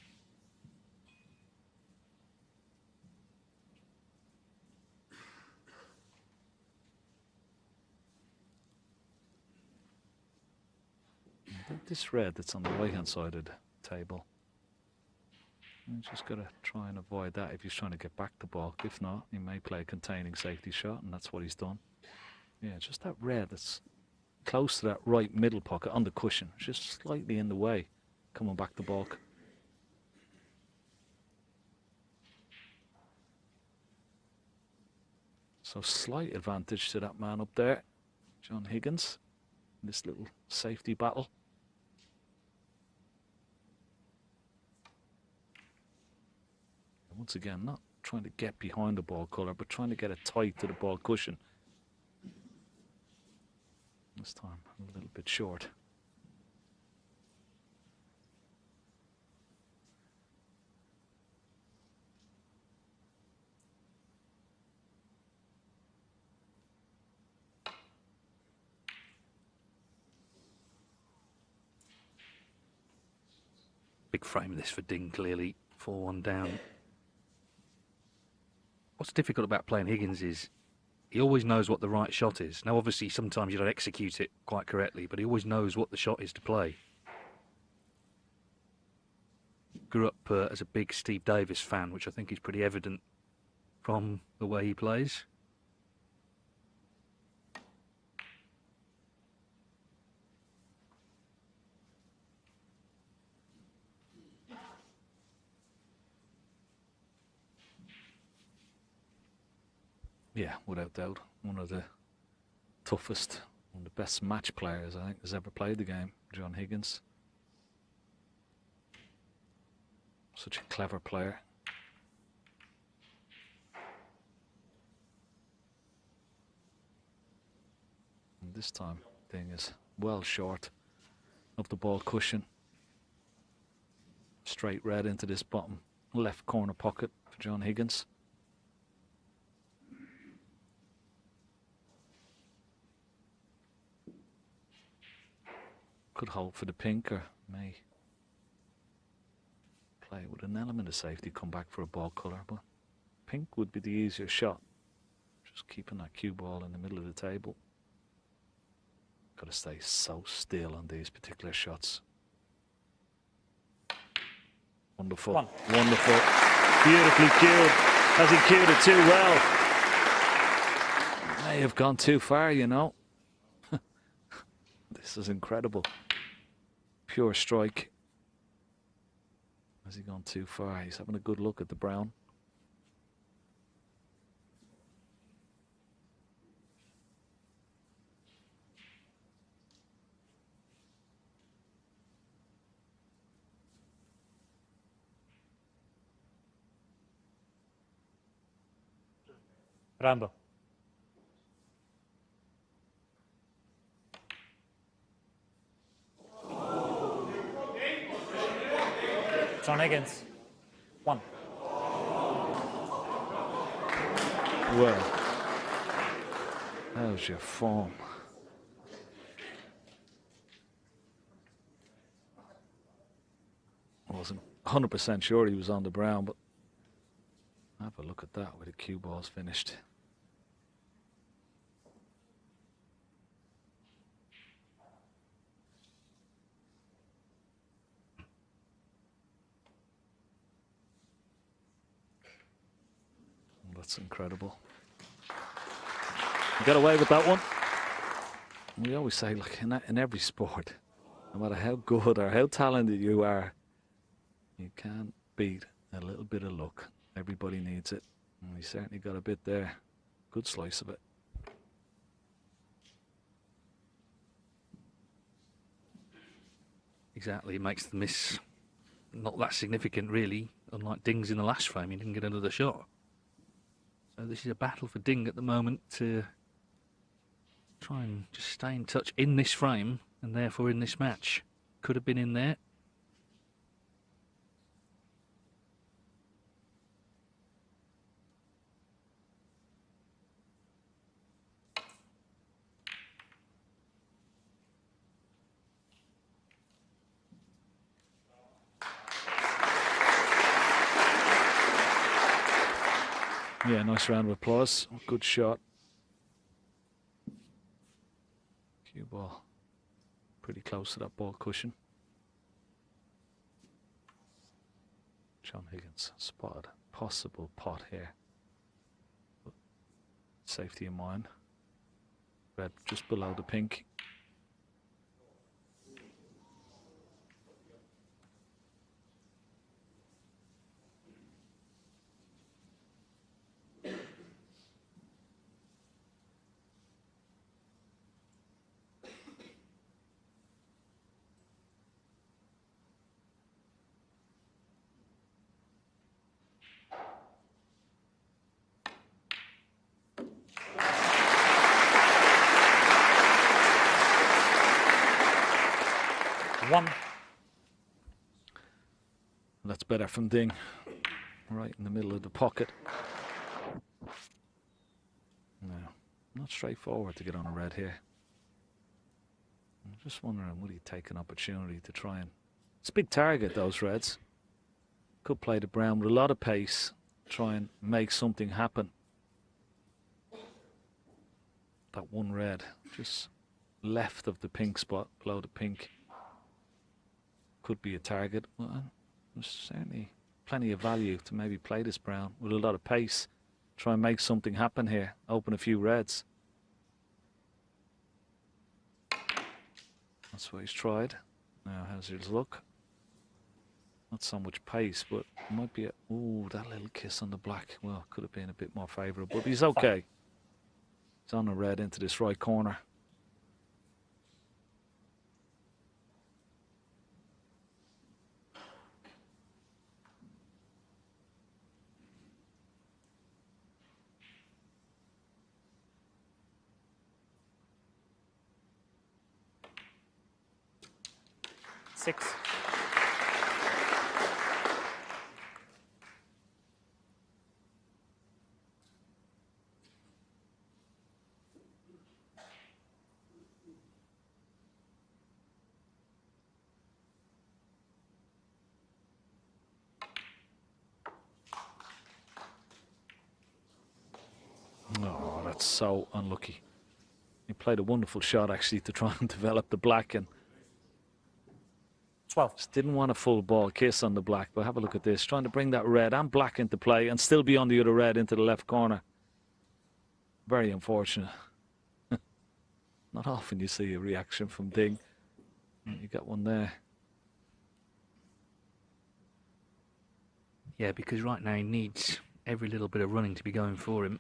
This red that's on the right hand side of the table, you just got to try and avoid that if he's trying to get back the ball. If not, he may play a containing safety shot, and that's what he's done. Yeah, just that red that's close to that right middle pocket on the cushion, just slightly in the way, coming back the balk. So slight advantage to that man up there, John Higgins, in this little safety battle. Once again, not trying to get behind the ball colour, but trying to get it tight to the ball cushion. This time a little bit short. Big frame of this for Ding, clearly. 4-1 down. What's difficult about playing Higgins is he always knows what the right shot is. Now, obviously, sometimes you don't execute it quite correctly, but he always knows what the shot is to play. Grew up as a big Steve Davis fan, which I think is pretty evident from the way he plays. Yeah, without doubt, one of the toughest, one of the best match players I think has ever played the game, John Higgins. Such a clever player. And this time, Ding is well short of the ball cushion. Straight red into this bottom left corner pocket for John Higgins. Could hold for the pink, or may play with an element of safety, come back for a ball colour, but pink would be the easier shot. Just keeping that cue ball in the middle of the table. Got to stay so still on these particular shots. Wonderful, wonderful. Beautifully cued. Has he cued it too well? May have gone too far, you know. This is incredible. Pure strike. Has he gone too far? He's having a good look at the brown. Rambo. John Higgins. 1. Well, how's your form? I wasn't 100% sure he was on the brown, but have a look at that where the cue ball's finished. That's incredible. You got away with that one. We always say, like, in every sport, no matter how good or how talented you are, you can't beat a little bit of luck. Everybody needs it. And he certainly got a bit there. Good slice of it. Exactly, it makes the miss not that significant, really. Unlike Ding's in the last frame, he didn't get another shot. So this is a battle for Ding at the moment to try and just stay in touch in this frame and therefore in this match. Could have been in there. Yeah, nice round of applause. Good shot. Cue ball pretty close to that ball cushion. John Higgins spotted possible pot here. But safety in mind. Red just below the pink. That's better from Ding. Right in the middle of the pocket. No, not straightforward to get on a red here. I'm just wondering, would he take an opportunity to try and... It's a big target, those reds. Could play the brown with a lot of pace, try and make something happen. That one red, just left of the pink spot, below the pink. Could be a target. Well, there's certainly plenty of value to maybe play this brown with a lot of pace. Try and make something happen here. Open a few reds. That's what he's tried. Now, how's his look? Not so much pace, but it might be a... Ooh, that little kiss on the black. Well, could have been a bit more favourable, but he's okay. He's on the red into this right corner. 6. Oh, that's so unlucky. He played a wonderful shot actually to try and develop the black, and 12. just didn't want a full ball kiss on the black. But have a look at this, trying to bring that red and black into play and still be on the other red into the left corner. Very unfortunate. Not often you see a reaction from Ding. You got one there. Yeah, because right now he needs every little bit of running to be going for him.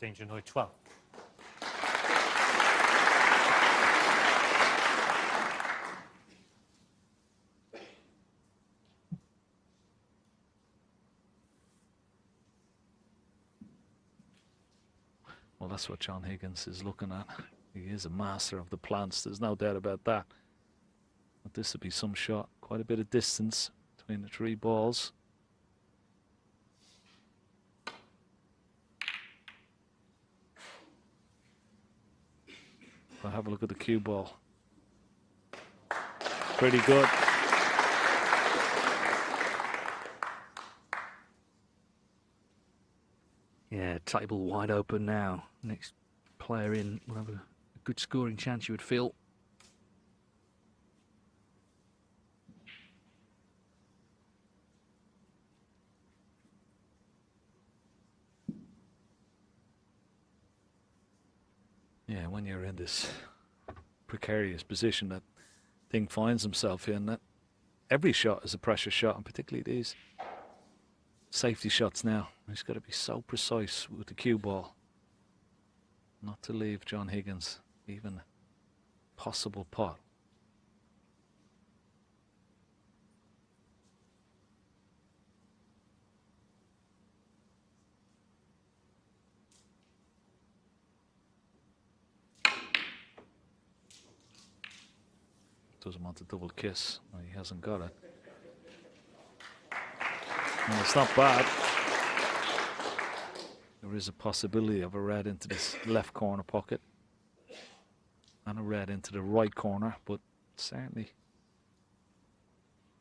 Junhui 12. Well, that's what John Higgins is looking at. He is a master of the plants, there's no doubt about that. But this would be some shot. Quite a bit of distance between the 3 balls. But have a look at the cue ball. Pretty good. Yeah, table wide open now. Next player in will have a good scoring chance, you would feel. Yeah, when you're in this precarious position that Ding finds himself in, that every shot is a pressure shot, and particularly these safety shots now. He's got to be so precise with the cue ball not to leave John Higgins even possible pot. Doesn't want a double kiss. No, he hasn't got it. And it's not bad. There is a possibility of a red into this left corner pocket and a red into the right corner, but certainly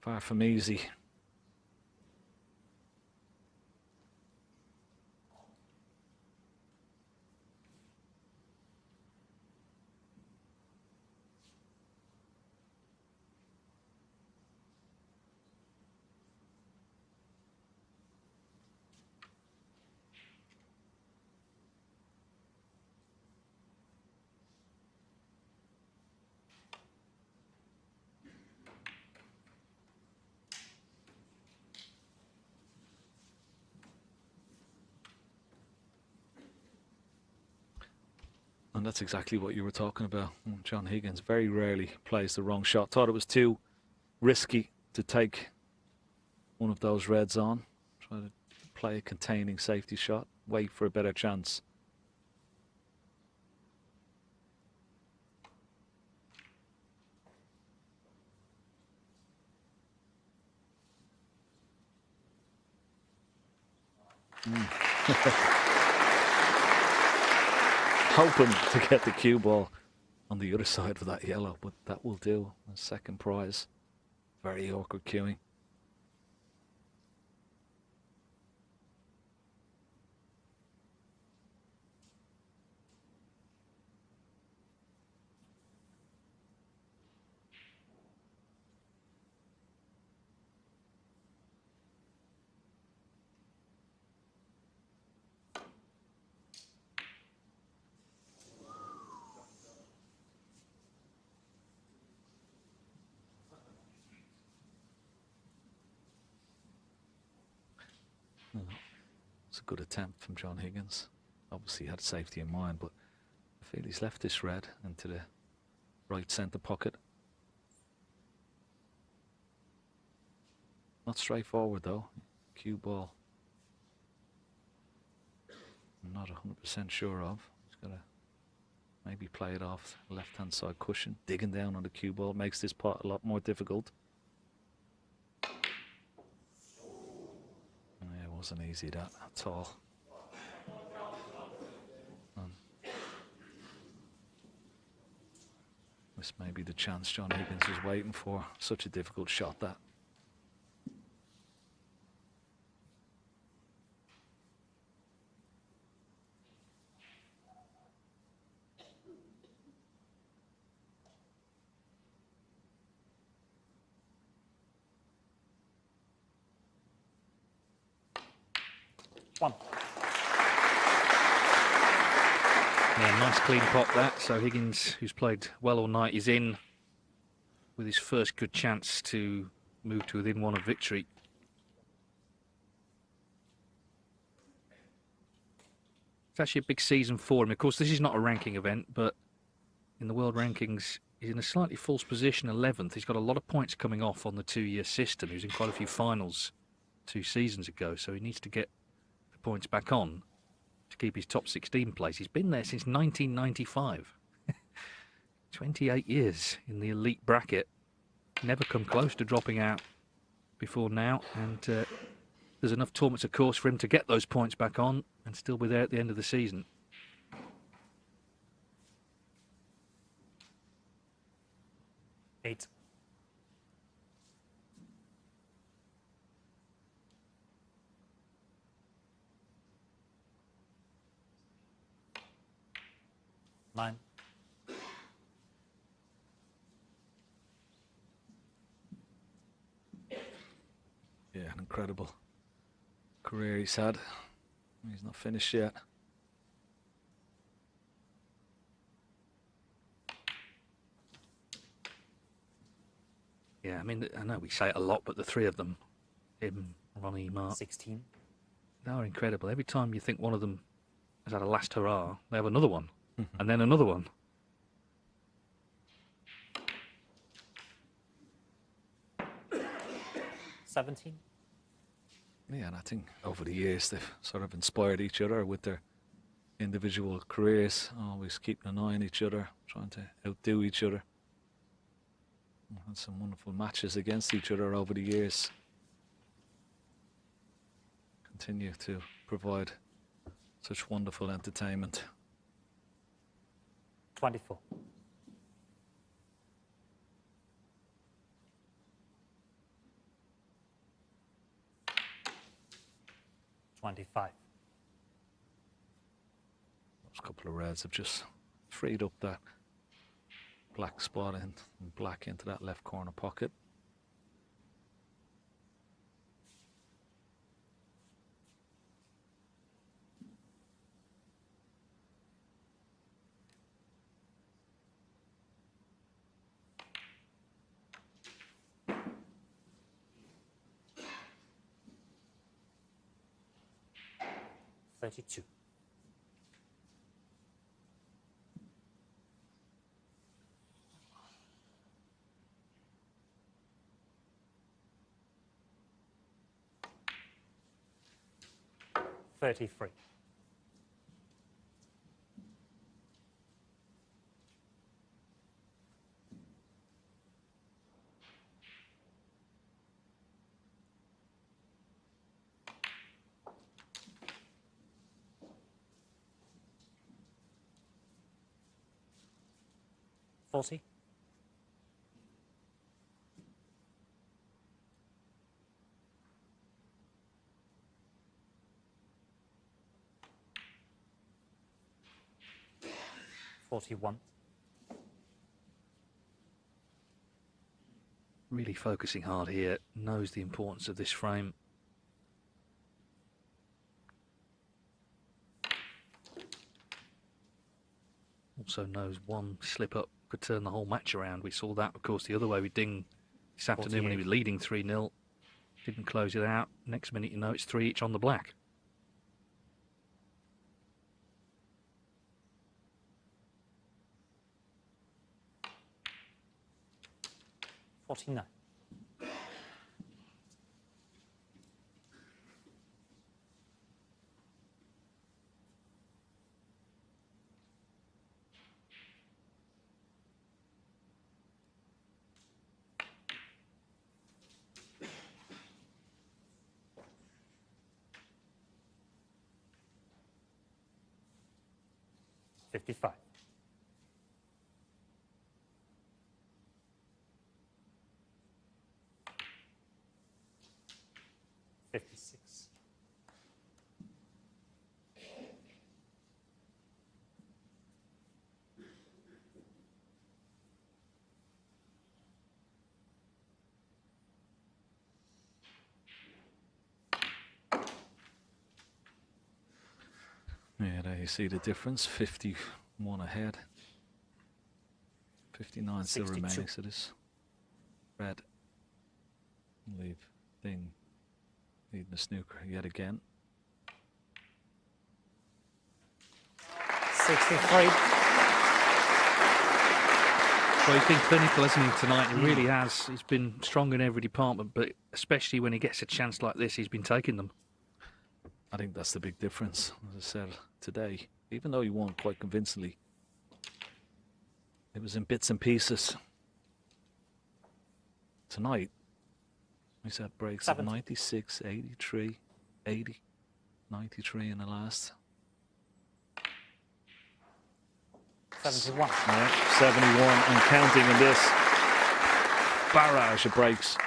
far from easy. And that's exactly what you were talking about. John Higgins very rarely plays the wrong shot. Thought it was too risky to take one of those reds on. Try to play a containing safety shot. Wait for a better chance. Hoping to get the cue ball on the other side of that yellow, but that will do. A second prize. Very awkward cueing. It's a good attempt from John Higgins. Obviously he had safety in mind, but I feel he's left this red into the right centre pocket. Not straightforward though. Cue ball. I'm not 100% sure of. He's got to Maybe play it off left-hand side cushion. Digging down on the cue ball makes this part a lot more difficult. Yeah, it wasn't easy that at all. This may be the chance John Higgins was waiting for. Such a difficult shot, that. One. Yeah, nice clean pot that. So Higgins, who's played well all night, is in with his first good chance to move to within one of victory. It's actually a big season for him. Of course, this is not a ranking event, but in the world rankings, he's in a slightly false position, 11th. He's got a lot of points coming off on the two-year system. He was in quite a few finals 2 seasons ago, so he needs to get the points back on to keep his top 16 place. He's been there since 1995. 28 years in the elite bracket. Never come close to dropping out before now, and there's enough tournaments, of course, for him to get those points back on and still be there at the end of the season. Eight. Nine. Yeah, an incredible career he's had. He's not finished yet. Yeah, I mean, I know we say it a lot, but the three of them, him, Ronnie, Mark, 16. they are incredible. Every time you think one of them has had a last hurrah, they have another one, and then another one. $17. Yeah, and I think over the years they've sort of inspired each other with their individual careers, always keeping an eye on each other, trying to outdo each other. Had some wonderful matches against each other over the years. Continue to provide such wonderful entertainment. 24. $25. Those couple of reds have just freed up that black spot and black into that left corner pocket. $32. $33. $40. $41. Really focusing hard here, knows the importance of this frame. Also knows one slip up could turn the whole match around. We saw that, of course, the other way with Ding this afternoon when he was leading 3-0. Didn't close it out. Next minute, you know, it's 3 each on the black. $49. 55. 56. Yeah, there you see the difference. 51 ahead. 59 still 62. remaining, so this red leave thing leading the snooker yet again. 63. Well, he's been clinical, hasn't he, tonight? He really has. He's been strong in every department, but especially when he gets a chance like this, he's been taking them. I think that's the big difference, as I said today. Even though he won quite convincingly, it was in bits and pieces. Tonight, he's had breaks 70. of 96, 83, 80, 93 in the last. 71. Yeah, 71 and counting in this barrage of breaks.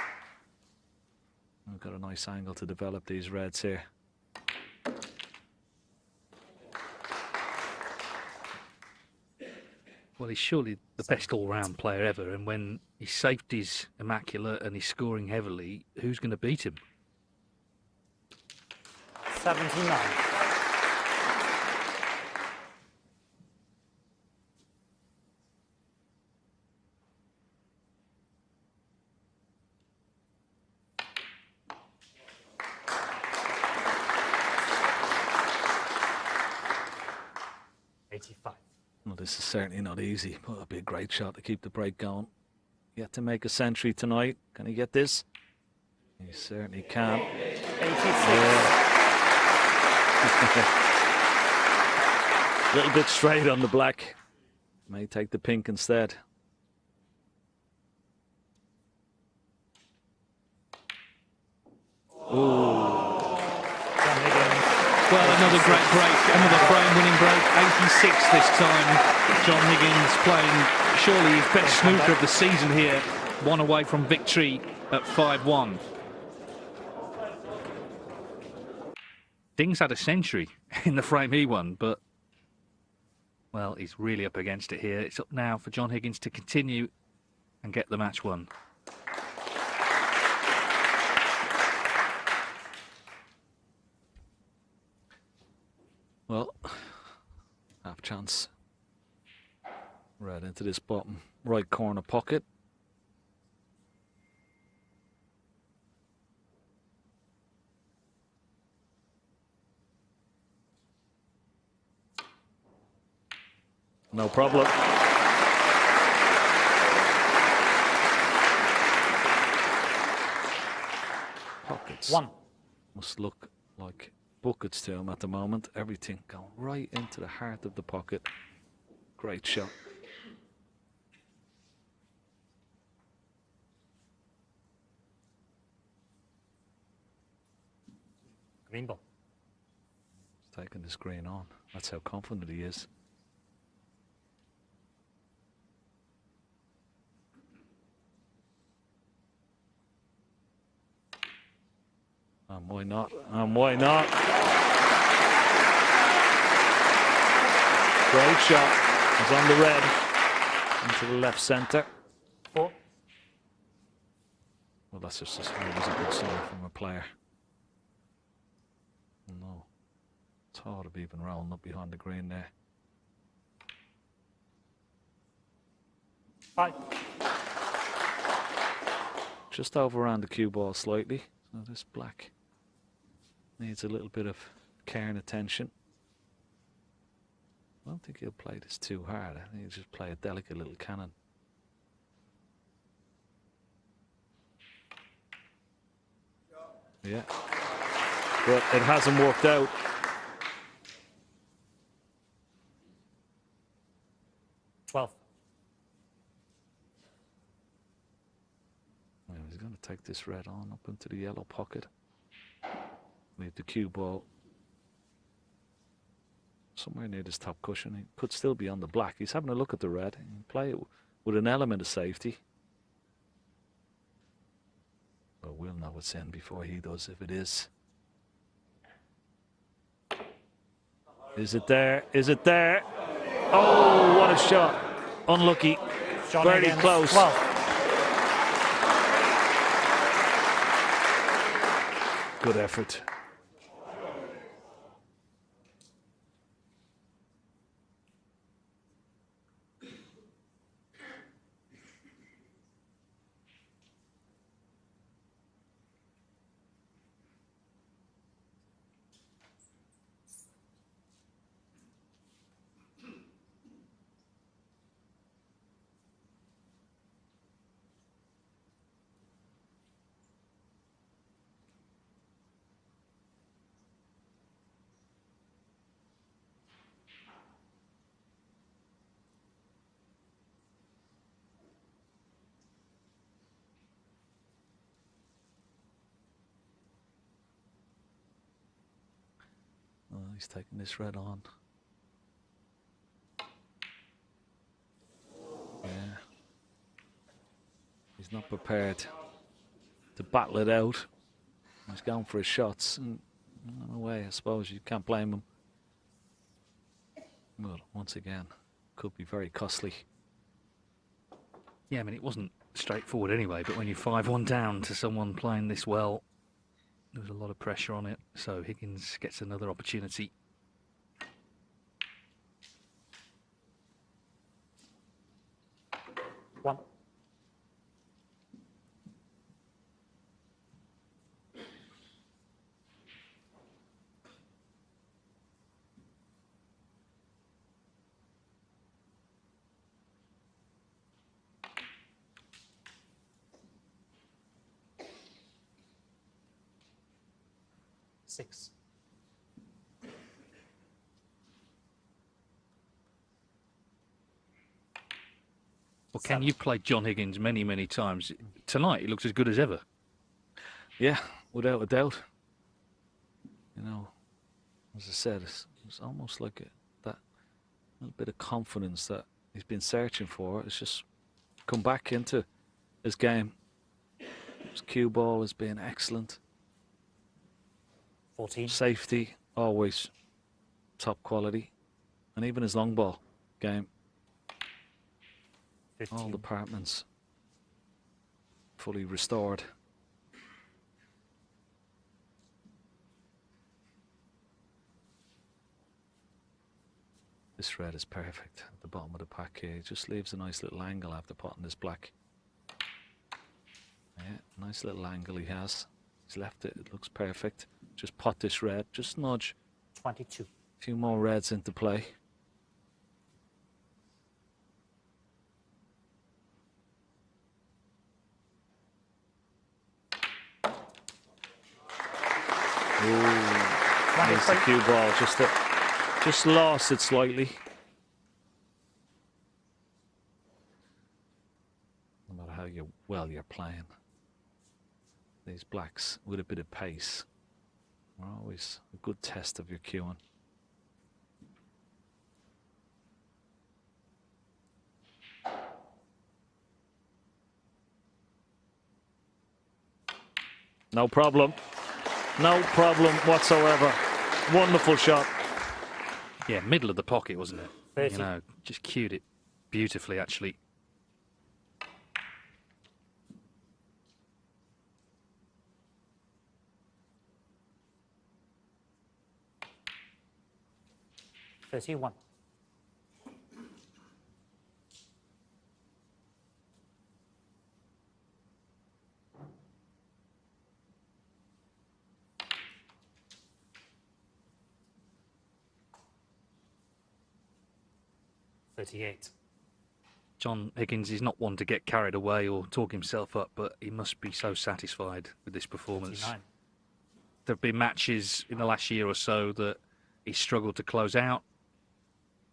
We've got a nice angle to develop these reds here. Well, he's surely the best all-round player ever, and when his safety's immaculate and he's scoring heavily, who's going to beat him? 79. Well, this is certainly not easy, but it'll be a great shot to keep the break going. Yet to make a century tonight. Can he get this? He certainly can. 86. A little bit straight on the black. May take the pink instead. Well, another great break, another frame-winning break, 86 this time. John Higgins playing surely his best snooker of the season here, one away from victory at 5-1. Ding's had a century in the frame he won, but, well, he's really up against it here. It's up now for John Higgins to continue and get the match won. Well, half chance. Right into this bottom right corner pocket. No problem. Pockets. One. Must look like buckets to him at the moment. Everything going right into the heart of the pocket. Great shot. Green ball. He's taking the screen on. That's how confident he is. And why not? And why not? Great shot. It's on the red. Into the left centre. 4. Well, that's just always a good sign from a player. No. It's hard of even rolling up behind the green there. 5. Just over around the cue ball slightly. So this black needs a little bit of care and attention. I don't think he'll play this too hard. I think he'll just play a delicate little cannon. Yeah. But it hasn't worked out. Well, he's going to take this red on up into the yellow pocket. Leave the cue ball somewhere near this top cushion. He could still be on the black. He's having a look at the red. He can play it with an element of safety. But we'll know what's in before he does, if it is. Is it there? Is it there? Oh, what a shot. Unlucky. John Very Higgins, close. 12. Good effort. Oh, he's taking this red on. Yeah. He's not prepared to battle it out. He's going for his shots. And in a way, I suppose you can't blame him. But once again, could be very costly. Yeah, I mean, it wasn't straightforward anyway, but when you're 5-1 down to someone playing this well, there was a lot of pressure on it. So Higgins gets another opportunity. One. Six. Well, Ken, you've played John Higgins many, many times. Tonight, he looks as good as ever. Yeah, without a doubt. You know, as I said, it's almost like that little bit of confidence that he's been searching for. It's just come back into his game. His cue ball has been excellent. 14. Safety, always top quality. And even his long ball game. 15. All departments fully restored. This red is perfect at the bottom of the pack here. It just leaves a nice little angle after potting this black. Yeah, nice little angle he has. He's left it, it looks perfect. Just pot this red, just nudge 22. a few more reds into play. Ooh, nice the cue ball, just lost it slightly. No matter how well you're playing, these blacks with a bit of pace are always a good test of your cueing. No problem. No problem whatsoever. Wonderful shot. Yeah, middle of the pocket, wasn't it? 30. You know, just cued it beautifully, actually. One. John Higgins is not one to get carried away or talk himself up, but he must be so satisfied with this performance. 39. There have been matches in the last year or so that he struggled to close out,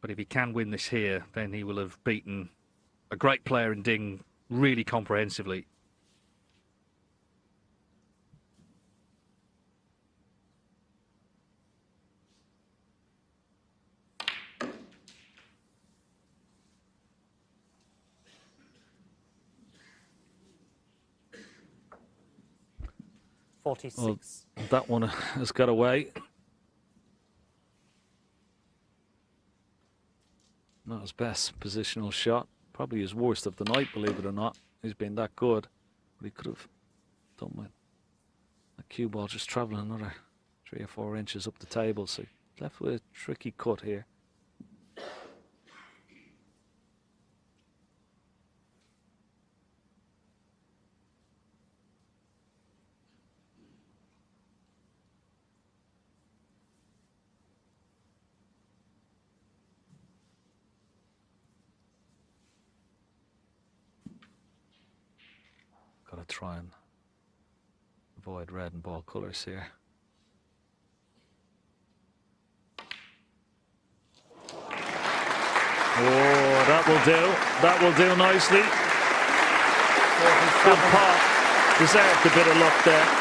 but if he can win this here, then he will have beaten a great player in Ding really comprehensively. 46. Well, that one has got away. Not his best positional shot. Probably his worst of the night, believe it or not. He's been that good. But he could have done with that cue ball just travelling another 3 or 4 inches up the table. So he's left with a tricky cut here. Got to try and avoid red and ball colours here. Oh, that will do. That will do nicely. Good pot. Deserved a bit of luck there.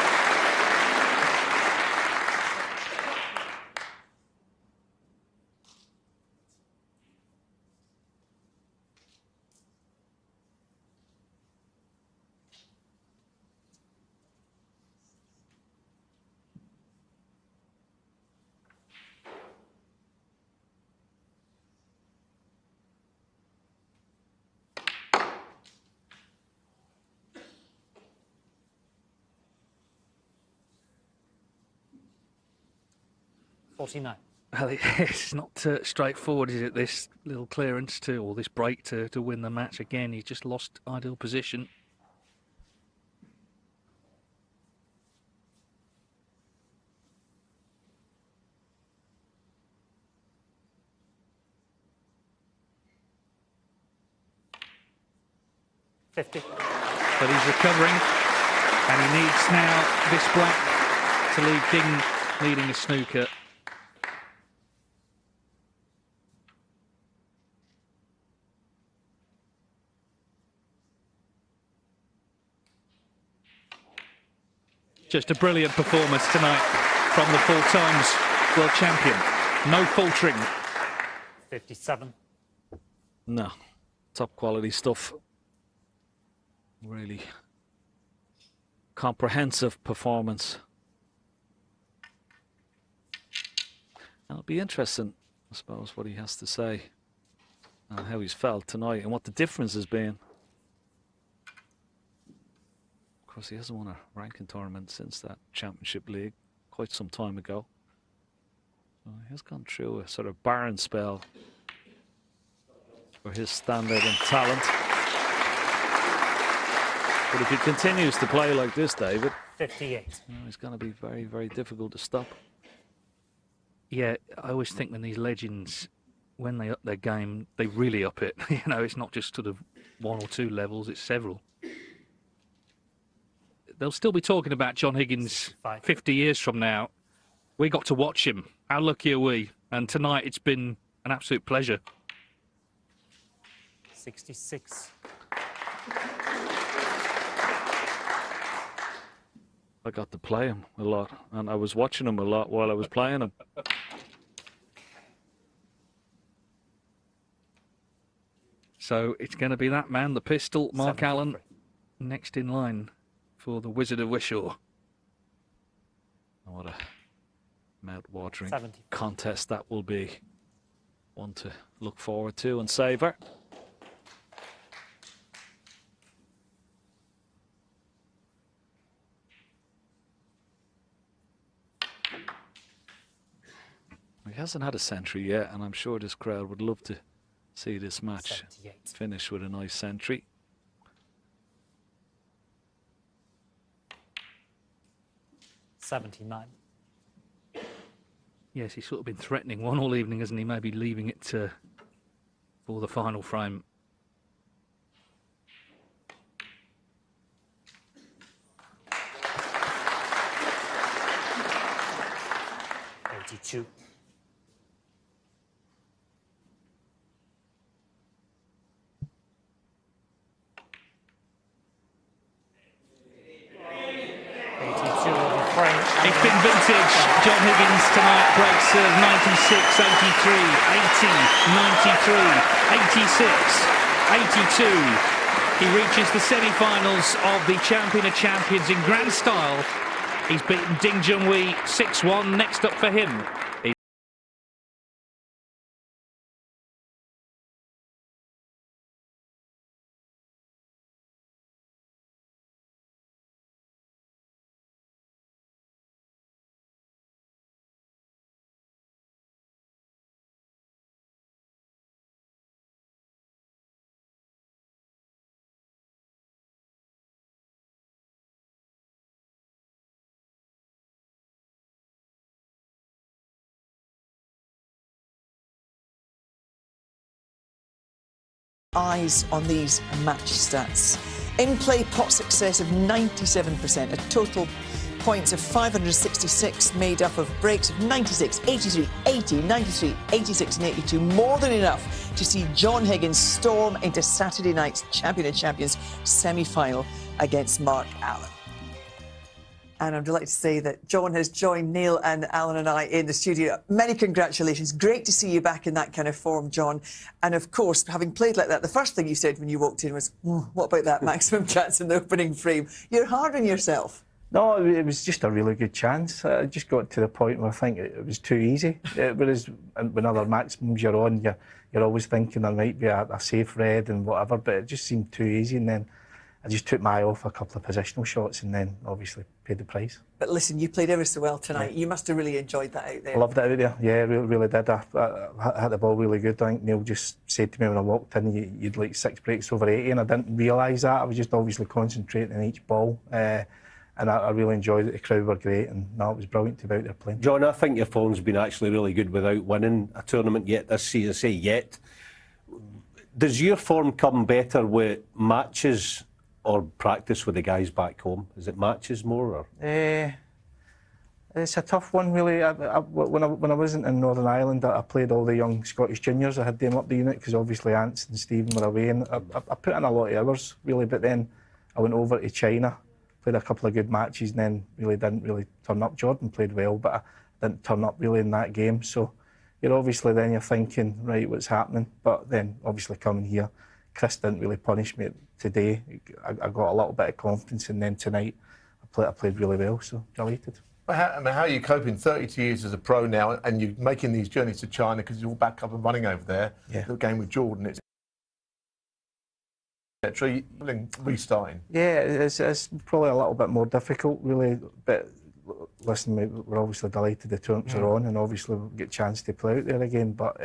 Well, it's not straightforward, is it? This little clearance or this break to win the match again. He's just lost ideal position. But he's recovering, and he needs now this black to leave Ding leading a snooker. Just a brilliant performance tonight from the 4 times world champion. No faltering. 57. No, top quality stuff. Really comprehensive performance. And it'll be interesting, I suppose, what he has to say and how he's felt tonight and what the difference has been. Of course, he hasn't won a ranking tournament since that championship league quite some time ago. So he has gone through a sort of barren spell for his standard and talent. But if he continues to play like this, David, 58. It's going to be very, very difficult to stop. Yeah, I always think when these legends, when they up their game, they really up it. You know, it's not just sort of 1 or 2 levels, it's several. They'll still be talking about John Higgins 50 years from now. We got to watch him. How lucky are we? And tonight it's been an absolute pleasure. 66. I got to play him a lot, and I was watching him a lot while I was playing him. So it's going to be that man, the pistol, Mark Allen, next in line for the Wizard of Wishaw. What a mouth-watering contest that will be. One to look forward to and savour. He hasn't had a century yet, and I'm sure this crowd would love to see this match finish with a nice century. $79. Yes, he's sort of been threatening one all evening, hasn't he? Maybe leaving it for the final frame. $82. It's been vintage. John Higgins tonight breaks 96, 83, 80, 93, 86, 82. He reaches the semi-finals of the Champion of Champions in grand style He's beaten Ding Junhui 6-1. Next up for him is eyes on these match stats. In play, pot success of 97%, a total points of 566 made up of breaks of 96, 83, 80, 93, 86 and 82. More than enough to see John Higgins storm into Saturday night's Champion of Champions semi-final against Mark Allen. And I'm delighted to say that John has joined Neil and Alan and I in the studio. Many congratulations. Great to see you back in that kind of form, John. And of course, having played like that, the first thing you said when you walked in was, what about that maximum chance in the opening frame? You're hard on yourself. No, it was just a really good chance. I just got to the point where I think it was too easy. Whereas when other maximums you're on, you're always thinking there might be a safe red and whatever, but it just seemed too easy. And then I just took my eye off a couple of positional shots and then obviously paid the price. But listen, you played ever so well tonight. Yeah. You must have really enjoyed that out there. I loved it out there. Yeah, really did. I hit the ball really good. I think Neil just said to me when I walked in, you'd like 6 breaks over 80, and I didn't realise that. I was just obviously concentrating on each ball. And I really enjoyed it. The crowd were great, and no, it was brilliant to be out there playing. John, I think your form's been actually really good without winning a tournament yet this season. Yet, does your form come better with matches or practice with the guys back home? Is it matches more? Or? It's a tough one, really. When I wasn't in Northern Ireland, I played all the young Scottish juniors. I had them up the unit because obviously Ants and Stephen were away, and I put in a lot of hours, really. But then I went over to China, played a couple of good matches, and then really didn't turn up. Jordan played well, but I didn't turn up really in that game. So you're thinking, right, what's happening? But then obviously coming here, Chris didn't really punish me today. I got a little bit of confidence, and then tonight I played really well, so delighted. How are you coping 32 years as a pro now, and you're making these journeys to China because you're all back up and running over there? Yeah. The game with Jordan, etc. Restarting. Yeah, it's probably a little bit more difficult, really. But listen, we're obviously delighted the tournaments are on, and obviously we'll get a chance to play out there again. But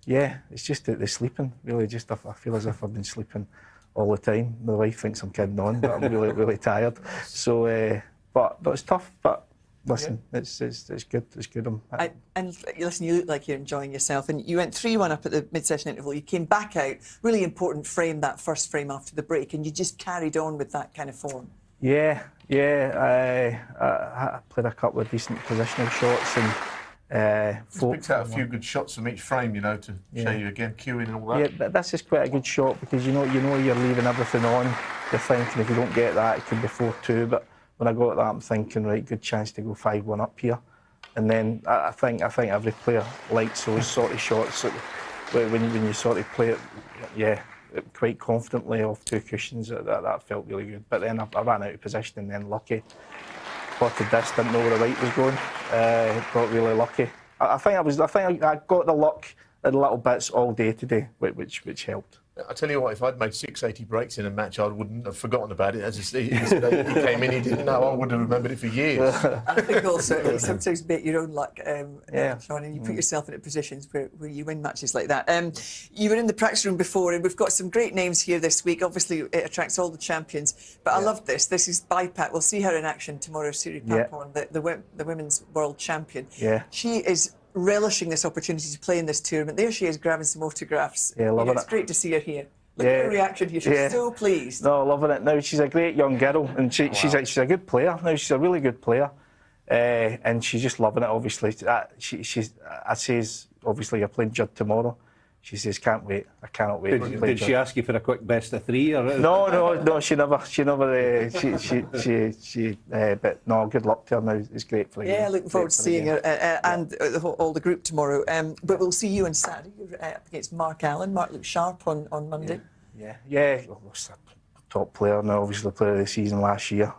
yeah, it's just the sleeping, really. Just I feel as if I've been sleeping all the time. My wife thinks I'm kidding on, but I'm really tired. So, but it's tough. But listen, it's good. It's good. And listen, you look like you're enjoying yourself. And you went 3-1 up at the mid-session interval. You came back out, really important frame, that first frame after the break, and you just carried on with that kind of form. Yeah. I played a couple of decent positional shots and. Picked out a few good shots from each frame, to show you again, cueing and all that. Yeah, but this is quite a good shot because you know you're leaving everything on. You're thinking if you don't get that, it could be 4-2. But when I got that, I'm thinking, right, good chance to go 5-1 up here. And then I think every player likes those sort of shots when you sort of play it, quite confidently off 2 cushions. That felt really good. But then I ran out of position and then lucky. Spotted this, didn't know where the right was going. Got really lucky. I think I got the luck in little bits all day today, which helped. I tell you what, if I'd made 680 breaks in a match, I wouldn't have forgotten about it. As he came in, he didn't know. I would have remembered it for years. I think also you sometimes bet your own luck, Sean, and you put yourself into positions where you win matches like that. You were in the practice room before, and we've got some great names here this week. Obviously, it attracts all the champions. But I love this. This is Bipat. We'll see her in action tomorrow. Siri Paporn, the women's world champion. Yeah. She is relishing this opportunity to play in this tournament. There she is, grabbing some autographs. Yeah, loving it. It's great to see her here. Look at her reaction here. She's so pleased. No, loving it. Now, she's a great young girl, and she's a good player. Now, she's a really good player, and she's just loving it, obviously. I says, obviously, you're playing Judd tomorrow. She says, can't wait. I cannot wait. Did she ask you for a quick best of 3? Or? No, she never. But no, good luck to her now. It's great for her. Yeah, looking forward to seeing her and all the group tomorrow. But we'll see you on Saturday. You're up against Mark Allen. Mark looked sharp on Monday. Yeah. Top player now, obviously player of the season last year.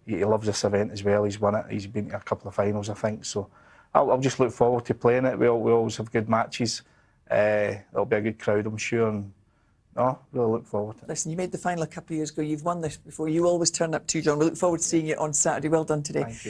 he loves this event as well. He's won it. He's been to a couple of finals, I think. So I'll just look forward to playing it. We always have good matches. There'll be a good crowd, I'm sure. And no, really look forward to it. Listen, you made the final a couple of years ago. You've won this before. You always turn up too, John. We look forward to seeing you on Saturday. Well done today. Thank you.